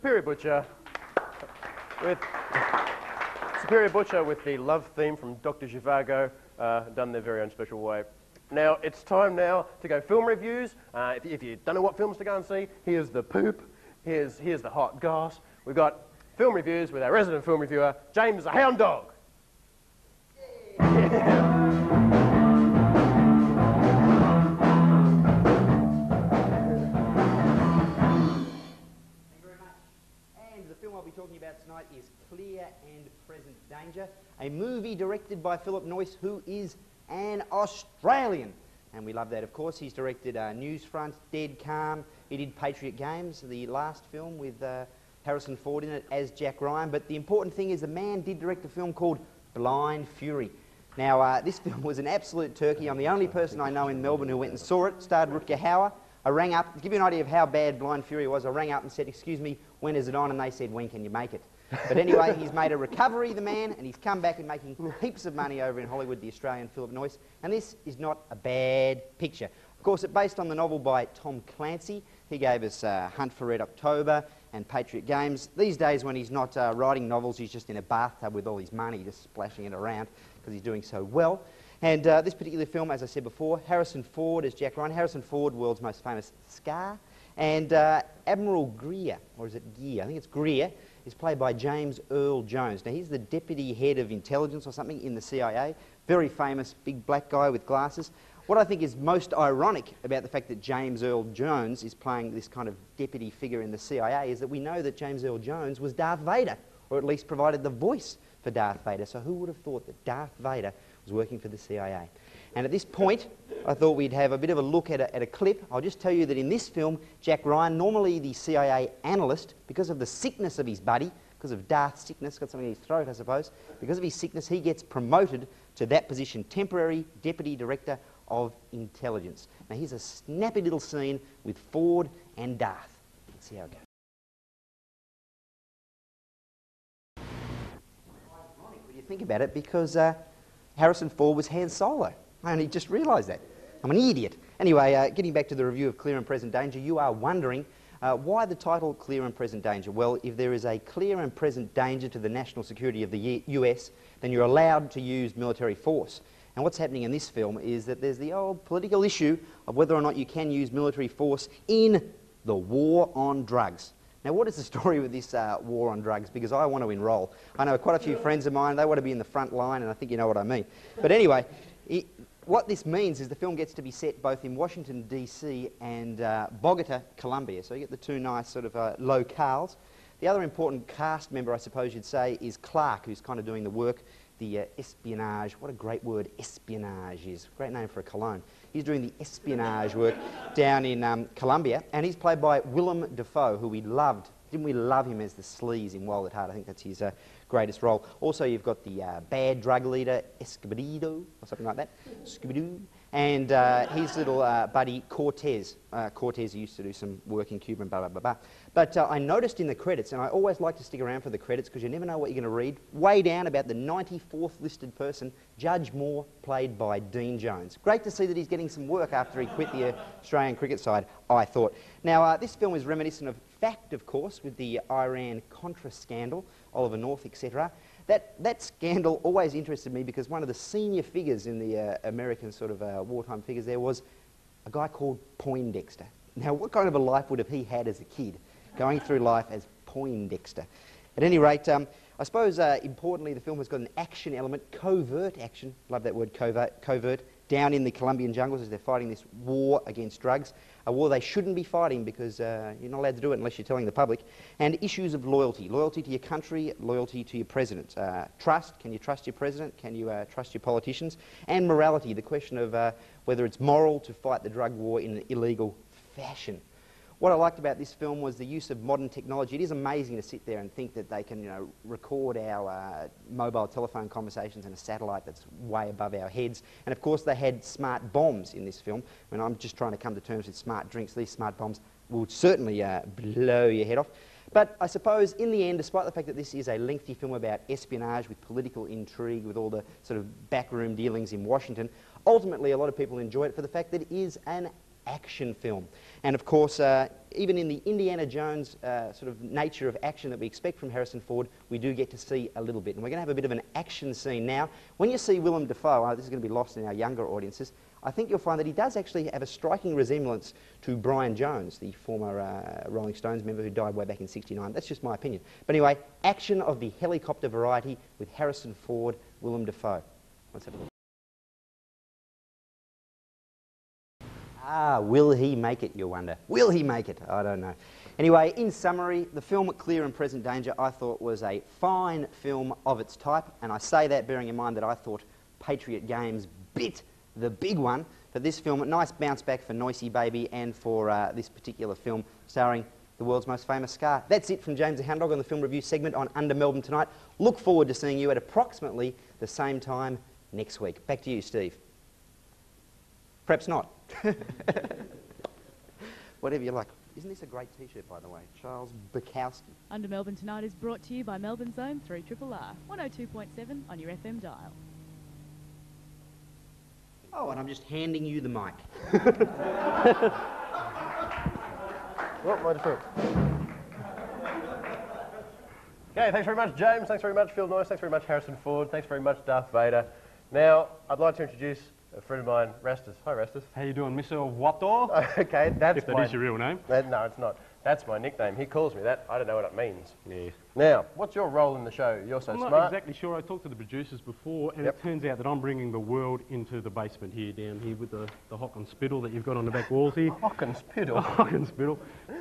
Superior Butcher with the love theme from Dr. Zhivago, done their very own special way. Now, it's time now to go film reviews. If you don't know what films to go and see, here's the poop, here's the hot goss. We've got film reviews with our resident film reviewer, James the Hound Dog. I'll be talking about tonight is Clear and Present Danger, a movie directed by Philip Noyce, who is an Australian. And we love that, of course. He's directed Newsfront, Dead Calm. He did Patriot Games, the last film with Harrison Ford in it as Jack Ryan. But the important thing is the man did direct a film called Blind Fury. Now, this film was an absolute turkey. I'm the only person I know in Melbourne who went and saw it. Starred Rutger Hauer. I rang up, to give you an idea of how bad Blind Fury was, I rang up and said, excuse me, when is it on? And they said, when can you make it? But anyway, he's made a recovery, the man, and he's come back and making heaps of money over in Hollywood, the Australian Philip Noyce. And this is not a bad picture. Of course, it's based on the novel by Tom Clancy. He gave us Hunt for Red October and Patriot Games. These days when he's not writing novels, he's just in a bathtub with all his money, just splashing it around because he's doing so well. And this particular film, as I said before, Harrison Ford as Jack Ryan. Harrison Ford, world's most famous Scar. And Admiral Greer, or is it Gear? I think it's Greer, is played by James Earl Jones. Now, he's the deputy head of intelligence or something in the CIA. Very famous, big black guy with glasses. What I think is most ironic about the fact that James Earl Jones is playing this kind of deputy figure in the CIA is that we know that James Earl Jones was Darth Vader, or at least provided the voice for Darth Vader. So who would have thought that Darth Vader was working for the CIA? And at this point, I thought we'd have a bit of a look at a clip. I'll just tell you that in this film, Jack Ryan, normally the CIA analyst, because of the sickness of his buddy, because of Darth's sickness, got something in his throat, I suppose, because of his sickness, he gets promoted to that position, temporary deputy director of intelligence. Now, here's a snappy little scene with Ford and Darth. Let's see how it goes. Ironic when you think about it, because Harrison Ford was Han Solo. I only just realised that. I'm an idiot. Anyway, getting back to the review of Clear and Present Danger, you are wondering why the title Clear and Present Danger? Well, if there is a clear and present danger to the national security of the US, then you're allowed to use military force. And what's happening in this film is that there's the old political issue of whether or not you can use military force in the war on drugs. Now, what is the story with this war on drugs? Because I want to enrol. I know quite a few friends of mine, they want to be in the front line, and I think you know what I mean. But anyway, what this means is the film gets to be set both in Washington, D.C. and Bogota, Colombia. So you get the two nice sort of locales. The other important cast member, I suppose you'd say, is Clark, who's kind of doing the work, the espionage. What a great word espionage is. Great name for a cologne. He's doing the espionage work down in Colombia, and he's played by Willem Dafoe, who we loved. Didn't we love him as the sleaze in Wild at Heart? I think that's his greatest role. Also, you've got the bad drug leader, Escobedo, or something like that, Scooby-Doo, and his little buddy, Cortez. Cortez used to do some work in Cuba and blah, blah, blah, blah. But I noticed in the credits, and I always like to stick around for the credits because you never know what you're going to read, way down about the 94th listed person, Judge Moore, played by Dean Jones. Great to see that he's getting some work after he quit the Australian cricket side, I thought. Now, this film is reminiscent of Fact, of course, with the Iran-Contra scandal, Oliver North, etc. That scandal always interested me because one of the senior figures in the American sort of wartime figures there was a guy called Poindexter. Now, what kind of a life would have he had as a kid, going through life as Poindexter? At any rate, I suppose importantly the film has got an action element, covert action, love that word covert, down in the Colombian jungles as they're fighting this war against drugs, a war they shouldn't be fighting because you're not allowed to do it unless you're telling the public, and issues of loyalty to your country, loyalty to your president. Trust, can you trust your president, can you trust your politicians, and morality, the question of whether it's moral to fight the drug war in an illegal fashion. What I liked about this film was the use of modern technology. It is amazing to sit there and think that they can, record our mobile telephone conversations in a satellite that's way above our heads. And of course, they had smart bombs in this film. I mean, I'm just trying to come to terms with smart drinks. These smart bombs will certainly blow your head off. But I suppose in the end, despite the fact that this is a lengthy film about espionage with political intrigue, with all the sort of backroom dealings in Washington, ultimately a lot of people enjoy it for the fact that it is an action film. And of course, even in the Indiana Jones sort of nature of action that we expect from Harrison Ford, we do get to see a little bit. And we're going to have a bit of an action scene now. When you see Willem Dafoe, this is going to be lost in our younger audiences, I think you'll find that he does actually have a striking resemblance to Brian Jones, the former Rolling Stones member who died way back in '69. That's just my opinion. But anyway, action of the helicopter variety with Harrison Ford, Willem Dafoe. Let's have a look. Ah, will he make it, you wonder? Will he make it? I don't know. Anyway, in summary, the film Clear and Present Danger I thought was a fine film of its type, and I say that bearing in mind that I thought Patriot Games bit the big one for this film. A nice bounce back for Noisy Baby and for this particular film starring the world's most famous star. That's it from James the Hound Dog on the film review segment on Under Melbourne Tonight. Look forward to seeing you at approximately the same time next week. Back to you, Steve. Perhaps not. Whatever you like. Isn't this a great T-shirt, by the way? Charles Bukowski. Under Melbourne Tonight is brought to you by Melbourne's own 3RRR, 102.7 on your FM dial. Oh, and I'm just handing you the mic. Well, might as well. Okay, thanks very much, James. Thanks very much, Phil Noyce. Thanks very much, Harrison Ford. Thanks very much, Darth Vader. Now, I'd like to introduce a friend of mine, Rastus. Hi, Rastus. How you doing, Mr. Watto? Okay, that's if that is your real name. No, it's not. That's my nickname. He calls me that. I don't know what it means. Yeah. Now, what's your role in the show? You're so I'm smart. not exactly sure. I talked to the producers before, and it turns out that I'm bringing the world into the basement here, down here with the hock and spittle that you've got on the back walls here. Hock and spittle? Hock and spittle.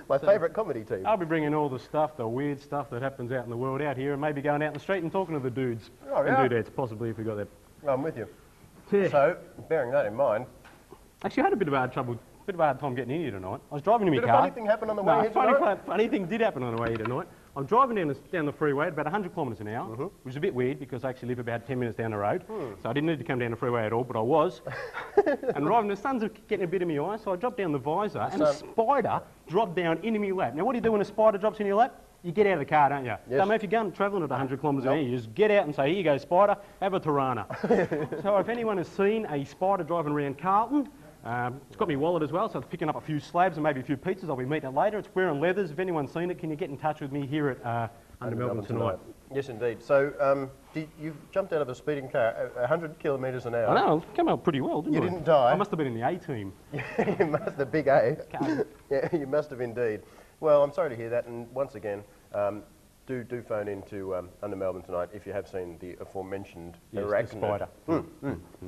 My favourite comedy team. I'll be bringing all the stuff, the weird stuff that happens out in the world out here, and maybe going out in the street and talking to the dudes. Oh, yeah. And dudettes, possibly, if we got that. I'm with you. Yeah. So, bearing that in mind... Actually, I had a bit of hard time getting in here tonight. I was driving in my car. Did a funny thing happen on the way here tonight? Funny thing did happen on the way here tonight. I'm driving down the freeway at about 100 kilometres an hour, which is a bit weird because I actually live about 10 minutes down the road. So I didn't need to come down the freeway at all, but I was. And driving, the sun's getting a bit in my eye, so I dropped down the visor, and a spider dropped down into my lap. Now, what do you do when a spider drops in your lap? You get out of the car, don't you? Yes. Don't matter if you're going travelling at 100 kilometres an hour, you just get out and say, here you go, spider, have a Tirana. So if anyone has seen a spider driving around Carlton, it's got my wallet as well, so it's picking up a few slabs and maybe a few pizzas. I'll be meeting it later. It's wearing leathers. If anyone's seen it, can you get in touch with me here at Under Melbourne tonight? Yes, indeed. So you've jumped out of a speeding car 100 kilometres an hour. I know. It came out pretty well, didn't it? You didn't die. I must have been in the A-team. You must, the big A. Yeah, you must have indeed. Well, I'm sorry to hear that, and once again, do phone in to Under Melbourne tonight if you have seen the aforementioned arachnid. The spider.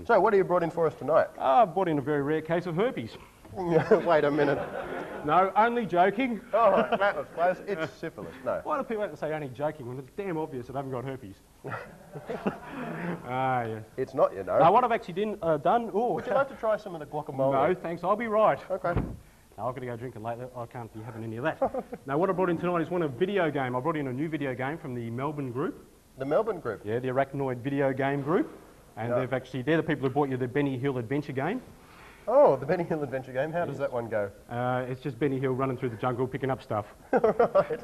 So, what have you brought in for us tonight? I've brought in a very rare case of herpes. Wait a minute. No, only joking. Oh, that was close. It's syphilis. No. Why do people have to say only joking when it's damn obvious that I haven't got herpes? Yeah. It's not, you know. Now, what I've actually done... Oh, would you like to try some of the guacamole? No, thanks. I'll be right. Okay. No, I've got to go drinking later. I can't be having any of that. Now, what I brought in tonight is a video game. I brought in a new video game from the Melbourne group. The Melbourne group? Yeah, the Arachnoid video game group. And they're the people who brought you the Benny Hill adventure game. Oh, the Benny Hill adventure game. How does that one go? It's just Benny Hill running through the jungle picking up stuff. Right.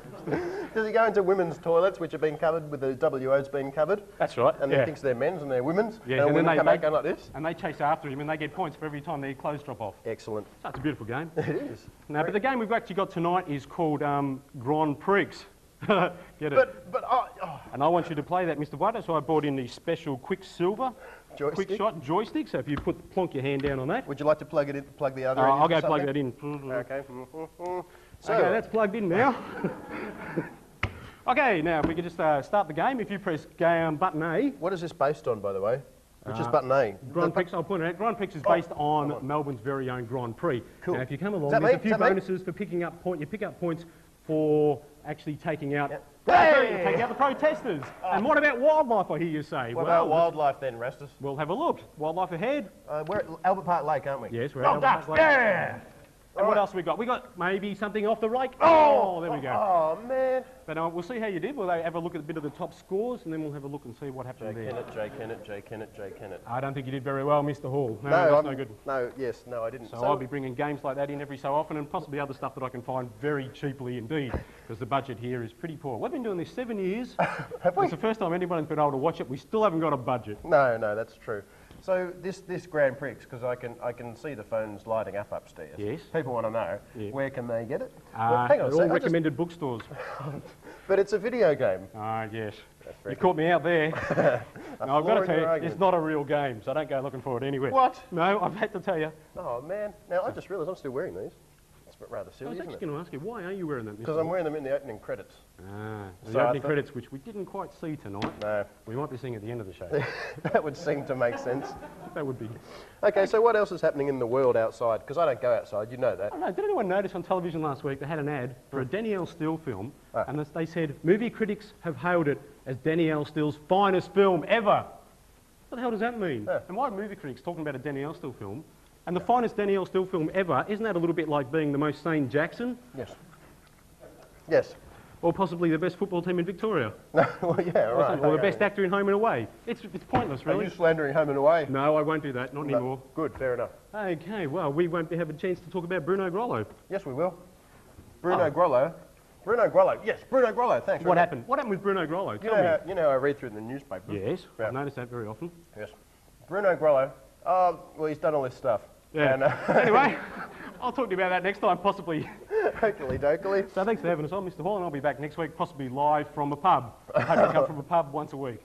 Does he go into women's toilets, which have been covered with the WO's been covered? That's right. And he thinks they're men's and they're women's? Yeah, and then women come out going like this? And they chase after him and they get points for every time their clothes drop off. Excellent. So it's a beautiful game. It is. Now, but the game we've actually got tonight is called Grand Prix. Get it? And I want you to play that, Mr. White, so I brought in the special Quicksilver Joystick? quick shot joystick. So if you plonk your hand down on that. Would you like to plug it in, plug the other end? I'll go plug that in. Okay. So okay, that's plugged in now. Okay, now if we could just start the game. If you press button A. What is this based on, by the way? Which is button A? Grand Prix, I'll point it out. Grand Prix is based on Melbourne's very own Grand Prix. Cool. Now, if you come along, there's a few bonuses for picking up points. You pick up points for actually taking out... Yep. Hey! Taking out the protesters. And what about wildlife, I hear you say? What about wildlife then, Rastus? We'll have a look. Wildlife ahead. We're at Albert Park Lake, aren't we? Yes, we're at Albert Park Lake. Yeah! And what else have we got? We got maybe something off the rake. Oh, there we go. Oh, man. But we'll see how you did. We'll have a look at a bit of the top scores, and then we'll have a look and see what happened there. Jay Kennett. I don't think you did very well, Mr. Hall. No, that's no good. No, I didn't. So I'll be bringing games like that in every so often, and possibly other stuff that I can find very cheaply indeed, because the budget here is pretty poor. We've been doing this 7 years. Have we? It's the first time anyone's been able to watch it. We still haven't got a budget. No, that's true. So this Grand Prix, because I can see the phones lighting up upstairs. Yes. People want to know where can they get it? Well, hang on a all sec, recommended bookstores. But it's a video game. Ah, yes. You caught me out there. No, I've got to tell you, argument. it's not a real game, so don't go looking for it anywhere. What? No, I've had to tell you. Oh man! Now I just realised I'm still wearing these. It's rather I silly, was isn't actually it? going to ask you, why are you wearing them? Because I'm wearing them in the opening credits. Ah, So the I opening thought- credits, which we didn't quite see tonight. No, We might be seeing at the end of the show. that would seem to make sense. That would be. Okay, so what else is happening in the world outside? Because I don't go outside, you know that. I don't know, did anyone notice on television last week they had an ad for a Danielle Steele film, Ah. and they said, movie critics have hailed it as Danielle Steele's finest film ever. What the hell does that mean? Yeah. And why are movie critics talking about a Danielle Steele film? And the finest Danielle Steele film ever, isn't that a little bit like being the most sane Jackson? Yes. Yes. Or possibly the best football team in Victoria? Well, yeah, Or, right. something, or the okay. best actor in Home and Away? It's pointless, Are really. you slandering Home and Away? No, I won't do that, not No. anymore. Good, fair enough. Okay, well, we won't have a chance to talk about Bruno Grollo. Yes, we will. Bruno Grollo. Bruno Grollo. Yes, Bruno Grollo. Thanks. What happened? What happened with Bruno Grollo? You Tell me. know how I read through the newspaper? Yes, Yeah. I've noticed that very often. Yes. Bruno Grollo. Oh, well, he's done all this stuff. Yeah. And, Anyway, I'll talk to you about that next time, possibly. Oakley dokley. So thanks for having us on, Mr. Hall, and I'll be back next week, possibly live from a pub. I hope to come from a pub once a week.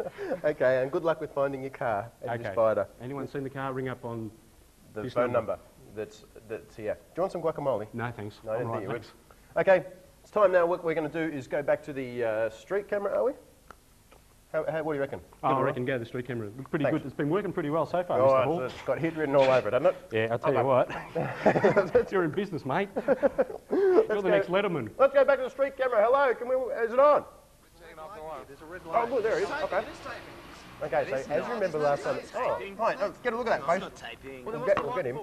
Okay, and good luck with finding your car and your spider. Anyone seen the car? Ring up on The this phone number that's here. Do you want some guacamole? No, thanks. No, I I'm didn't right, think you would. thanks. Okay, it's time now. What we're going to do is go back to the street camera, are we? What do you reckon? Oh, Good, I all reckon go to the street camera. Looks pretty Thanks. good. It's been working pretty well so far, right? Mr. Oh, Hall. it's got hit written all over it, hasn't it? Yeah, I'll tell you what. You're in business, mate. You're the next Letterman. Let's go back to the street camera. Hello, is it on? Oh, good, there it is. Okay. Okay, so as you remember last time... Oh, right, get a look at that face. We'll get him.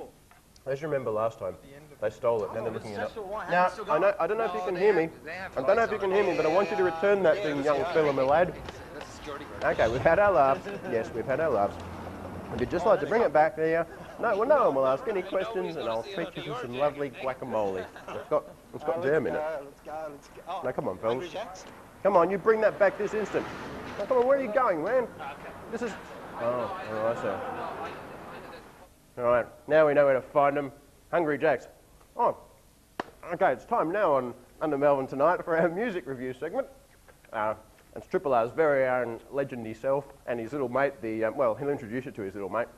As you remember last time, they stole it, now they're looking it up. Now, I don't know if you can hear me. I don't know if you can hear me, but I want you to return that thing, young fella, my lad. Okay, we've had our laughs. Yes, we've had our laughs. Would you just like to bring it back there? No, well, no one will ask any questions, and I'll treat you to some lovely guacamole. It's got jam in it. Now, come on, fellas. Come on, you bring that back this instant. Now, come on, where are you going, man? This is... Oh, all right, sir. All right, now we know where to find them. Hungry Jacks. Oh, okay, it's time now on Under Melbourne Tonight for our music review segment. It's Triple R's very own legend himself and his little mate, well, he'll introduce you to his little mate.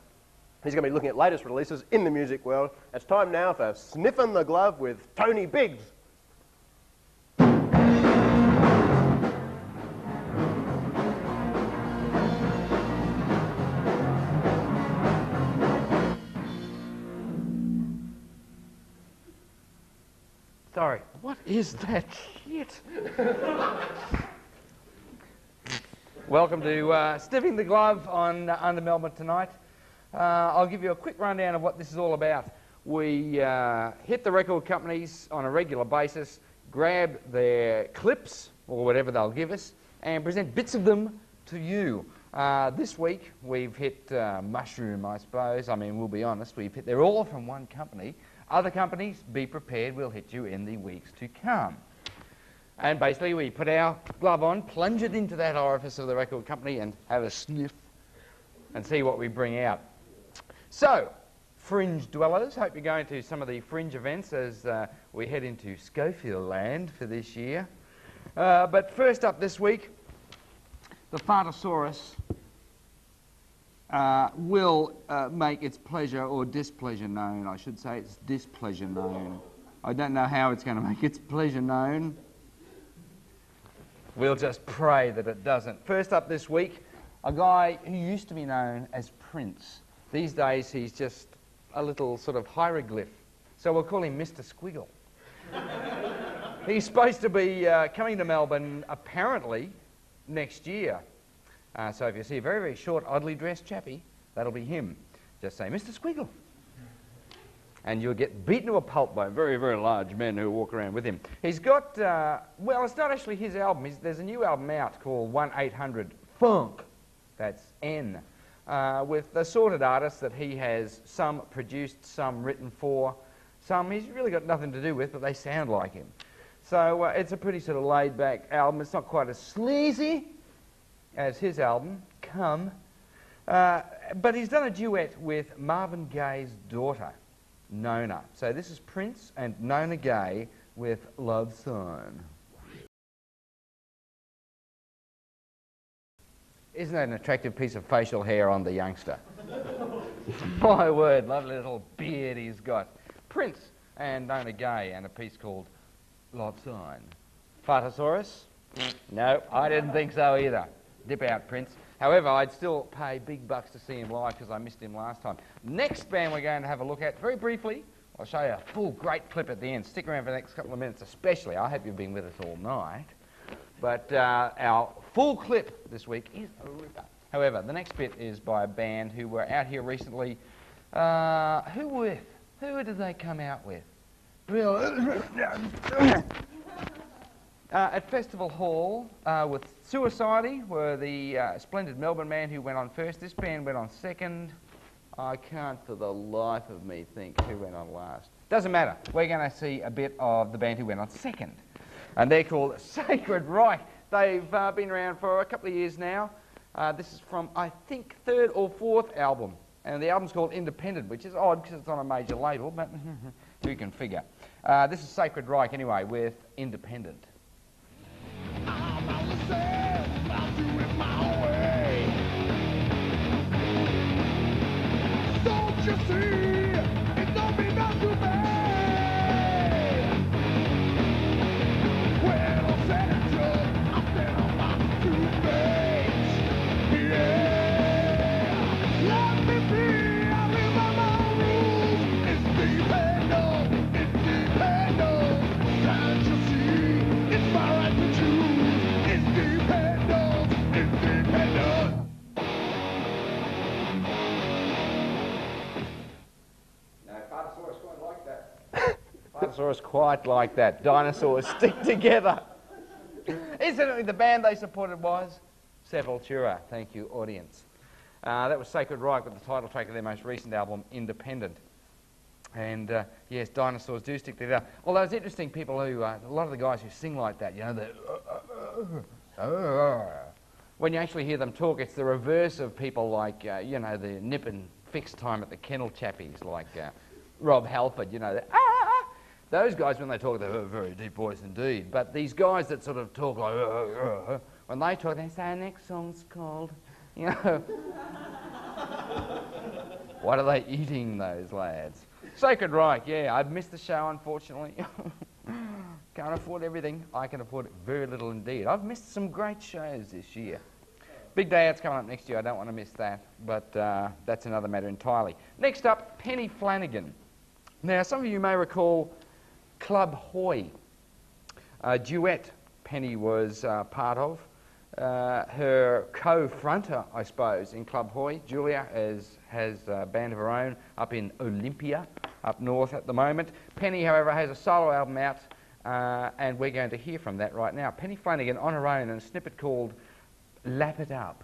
He's going to be looking at latest releases in the music world. It's time now for Sniffin' the Glove with Tony Biggs. Sorry. What is that shit? Welcome to Sniffing the Glove on Under Melbourne Tonight. I'll give you a quick rundown of what this is all about. We hit the record companies on a regular basis, grab their clips, or whatever they'll give us, and present bits of them to you. This week, we've hit Mushroom, I suppose. I mean, we'll be honest, they're all from one company. Other companies, be prepared, we'll hit you in the weeks to come. And basically, we put our glove on, plunge it into that orifice of the record company, and have a sniff and see what we bring out. So, Fringe dwellers, hope you're going to some of the Fringe events as we head into Schofield land for this year. But first up this week, the Fartosaurus will make its pleasure or displeasure known. I should say its displeasure known. I don't know how it's going to make its pleasure known. We'll just pray that it doesn't. First up this week, a guy who used to be known as Prince. These days he's just a little sort of hieroglyph. So we'll call him Mr. Squiggle. He's supposed to be coming to Melbourne apparently next year. So if you see a very, very short, oddly dressed chappie, that'll be him. Just say, Mr. Squiggle. And you'll get beaten to a pulp by very, very large men who walk around with him. He's got, well, it's not actually his album. There's a new album out called 1-800-FUNK. That's N. With assorted artists that he has some produced, some written for, some he's really got nothing to do with, but they sound like him. So it's a pretty sort of laid-back album. It's not quite as sleazy as his album, Come. But he's done a duet with Marvin Gaye's daughter, Nona. So this is Prince and Nona Gaye with Love Sign. Isn't that an attractive piece of facial hair on the youngster? My word, lovely little beard he's got. Prince and Nona Gaye and a piece called Love Sign. Fartosaurus? No, I didn't think so either. Dip out, Prince. However, I'd still pay big bucks to see him live because I missed him last time. Next band we're going to have a look at, very briefly, I'll show you a full great clip at the end. Stick around for the next couple of minutes especially. I hope you've been with us all night. But our full clip this week is a ripper. However, the next bit is by a band who were out here recently. Who with? Who did they come out with? At Festival Hall with Suicide were the splendid Melbourne man who went on first. This band went on second. I can't for the life of me think who went on last. Doesn't matter. We're going to see a bit of the band who went on second. And they're called Sacred Reich. They've been around for a couple of years now. This is from, I think, third or fourth album. And the album's called Independent, which is odd because it's on a major label, but who can figure. This is Sacred Reich, anyway, with Independent. Don't you see, it don't mean not to me. When I'm said and done, I'm dead on my two feet. Yeah, let me be, I live by my rules. It's dependent. Can't you see, it's my right to choose. It's dependent. Dinosaurs quite like that. Dinosaurs stick together. Incidentally, the band they supported was Sepultura. Thank you, audience. That was Sacred Reich with the title track of their most recent album, Independent. And yes, dinosaurs do stick together. Although it's interesting, people who, a lot of the guys who sing like that, you know, when you actually hear them talk, it's the reverse of people like, you know, the nip and fix time at the kennel chappies, like Rob Halford, you know, those guys, when they talk, they have a very deep voice indeed. But these guys that sort of talk like, when they talk, they say, our next song's called, you know. What are they eating, those lads? Sacred Reich, yeah, I've missed the show, unfortunately. Can't afford everything. I can afford very little indeed. I've missed some great shows this year. Big Day Out's coming up next year. I don't want to miss that, but that's another matter entirely. Next up, Penny Flanagan. Now, some of you may recall Club Hoy, a duet Penny was part of. Her co-fronter, I suppose, in Club Hoy, Julia, has a band of her own up in Olympia, up north at the moment. Penny, however, has a solo album out, and we're going to hear from that right now. Penny Flanagan on her own, and a snippet called Lap It Up.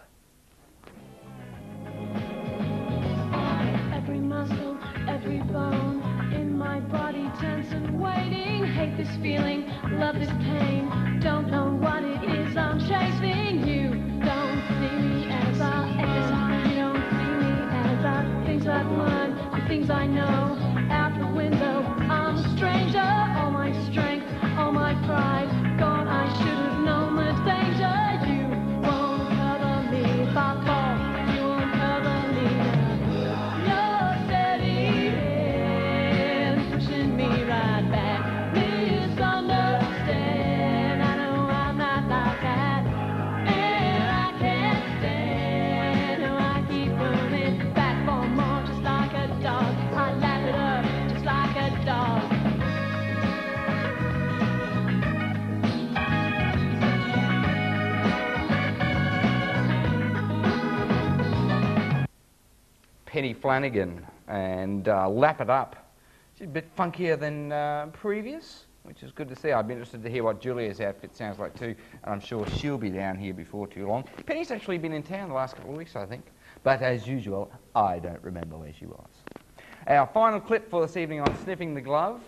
Every muscle, every bone in my body tense and waiting. Hate this feeling, love this pain. Don't know what it is I'm chasing. You don't see me as I am. You don't see me as I. Things I've learned, the things I know. Out the window, I'm a stranger. All my strength, all my pride, gone. I should have known the danger. You won't cover me if I fall. You won't cover me now. You're steady hand, pushing me right back. Misunderstand. I know I'm not like that, and I can't stand. No, I keep coming back for more, just like a dog. I lap it up, just like a dog. Penny Flanagan and Lap It Up. She's a bit funkier than previous, which is good to see. I'd be interested to hear what Julia's outfit sounds like too, and I'm sure she'll be down here before too long. Penny's actually been in town the last couple of weeks, I think, but as usual, I don't remember where she was. Our final clip for this evening on Sniffing the Glove.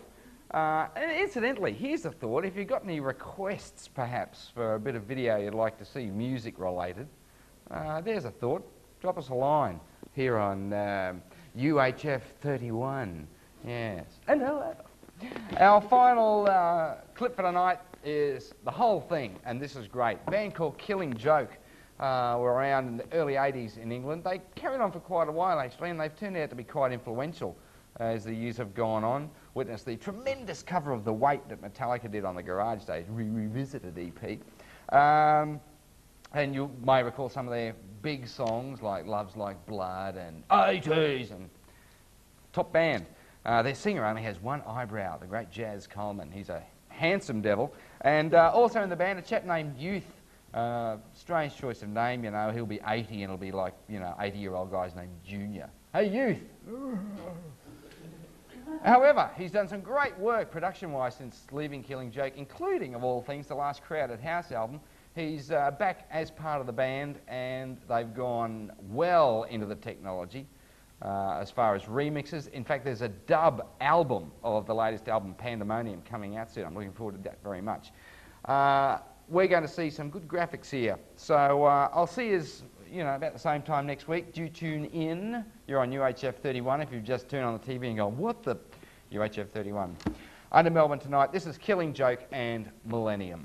And incidentally, here's a thought. If you've got any requests, perhaps, for a bit of video you'd like to see, music related, there's a thought. Drop us a line. here on UHF 31. Yes. And our final clip for tonight is the whole thing, and this is great. A band called Killing Joke were around in the early 80s in England. They carried on for quite a while, actually, and they've turned out to be quite influential as the years have gone on. Witness the tremendous cover of The Weight that Metallica did on the Garage Days Revisited EP. And you may recall some of their big songs like Love's Like Blood and 80s and top band. Their singer only has one eyebrow, the great Jazz Coleman. He's a handsome devil. And also in the band, a chap named Youth. Strange choice of name, you know. He'll be 80 and it'll be like, you know, 80-year-old guy's named Junior. Hey, Youth! However, he's done some great work production-wise since leaving Killing Joke, including, of all things, the last Crowded House album. He's back as part of the band, and they've gone well into the technology as far as remixes. In fact, there's a dub album of the latest album, Pandemonium, coming out soon. I'm looking forward to that very much. We're going to see some good graphics here. So I'll see you, you know, about the same time next week. Do tune in. You're on UHF 31 if you've just turned on the TV and gone, what the... UHF 31. Under Melbourne tonight, this is Killing Joke and Millennium.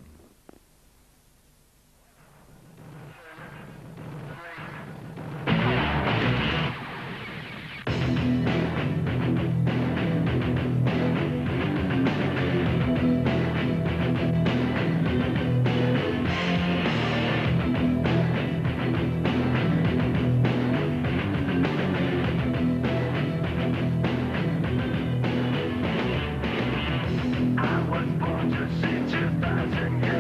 I was born to see 2000 years.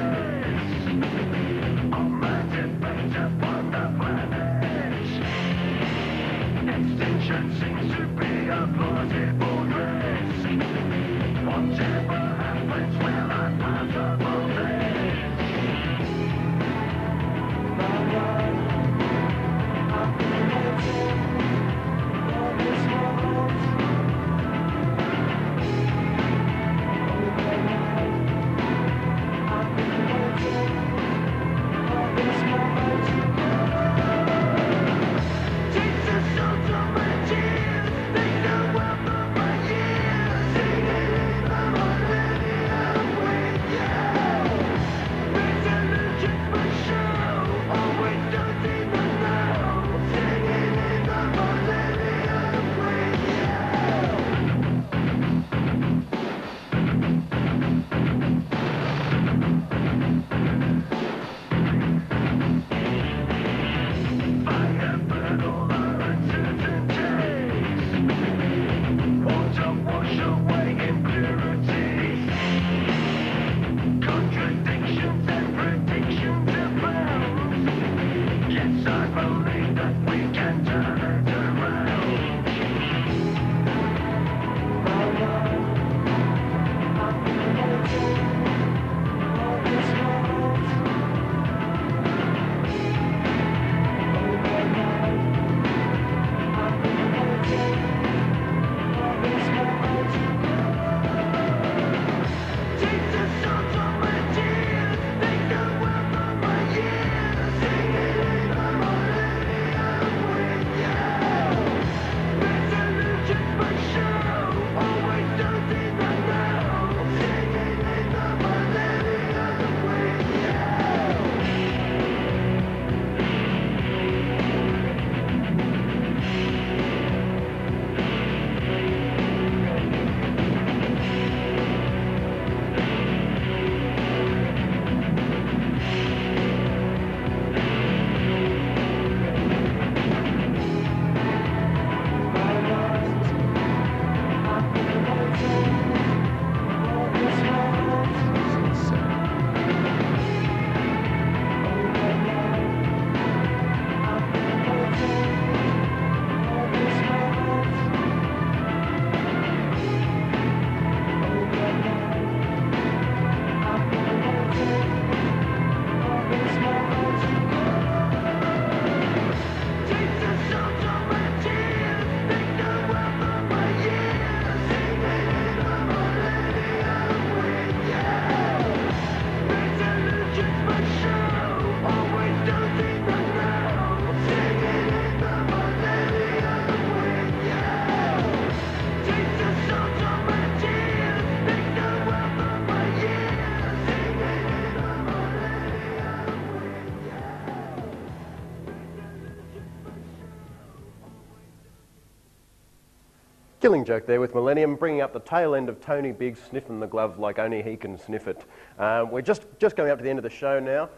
Killing joke there with Millennium, bringing up the tail end of Tony Biggs sniffing the glove like only he can sniff it. We're just going up to the end of the show now.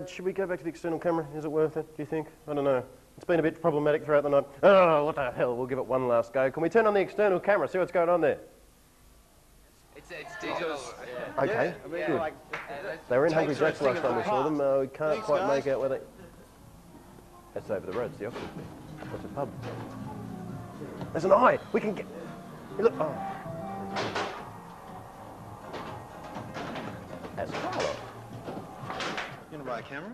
Should we go back to the external camera? Is it worth it, do you think? I don't know. It's been a bit problematic throughout the night. Oh, what the hell? We'll give it one last go. Can we turn on the external camera, see what's going on there? It's digital. Yeah. Okay, good. They were in Hungry Jack's last time we saw them. We can't quite make out where they... That's over the road, it's the Oxford. What's a pub? There's an eye! We can get... Hey, look, oh. That's Carlo. You gonna buy a camera?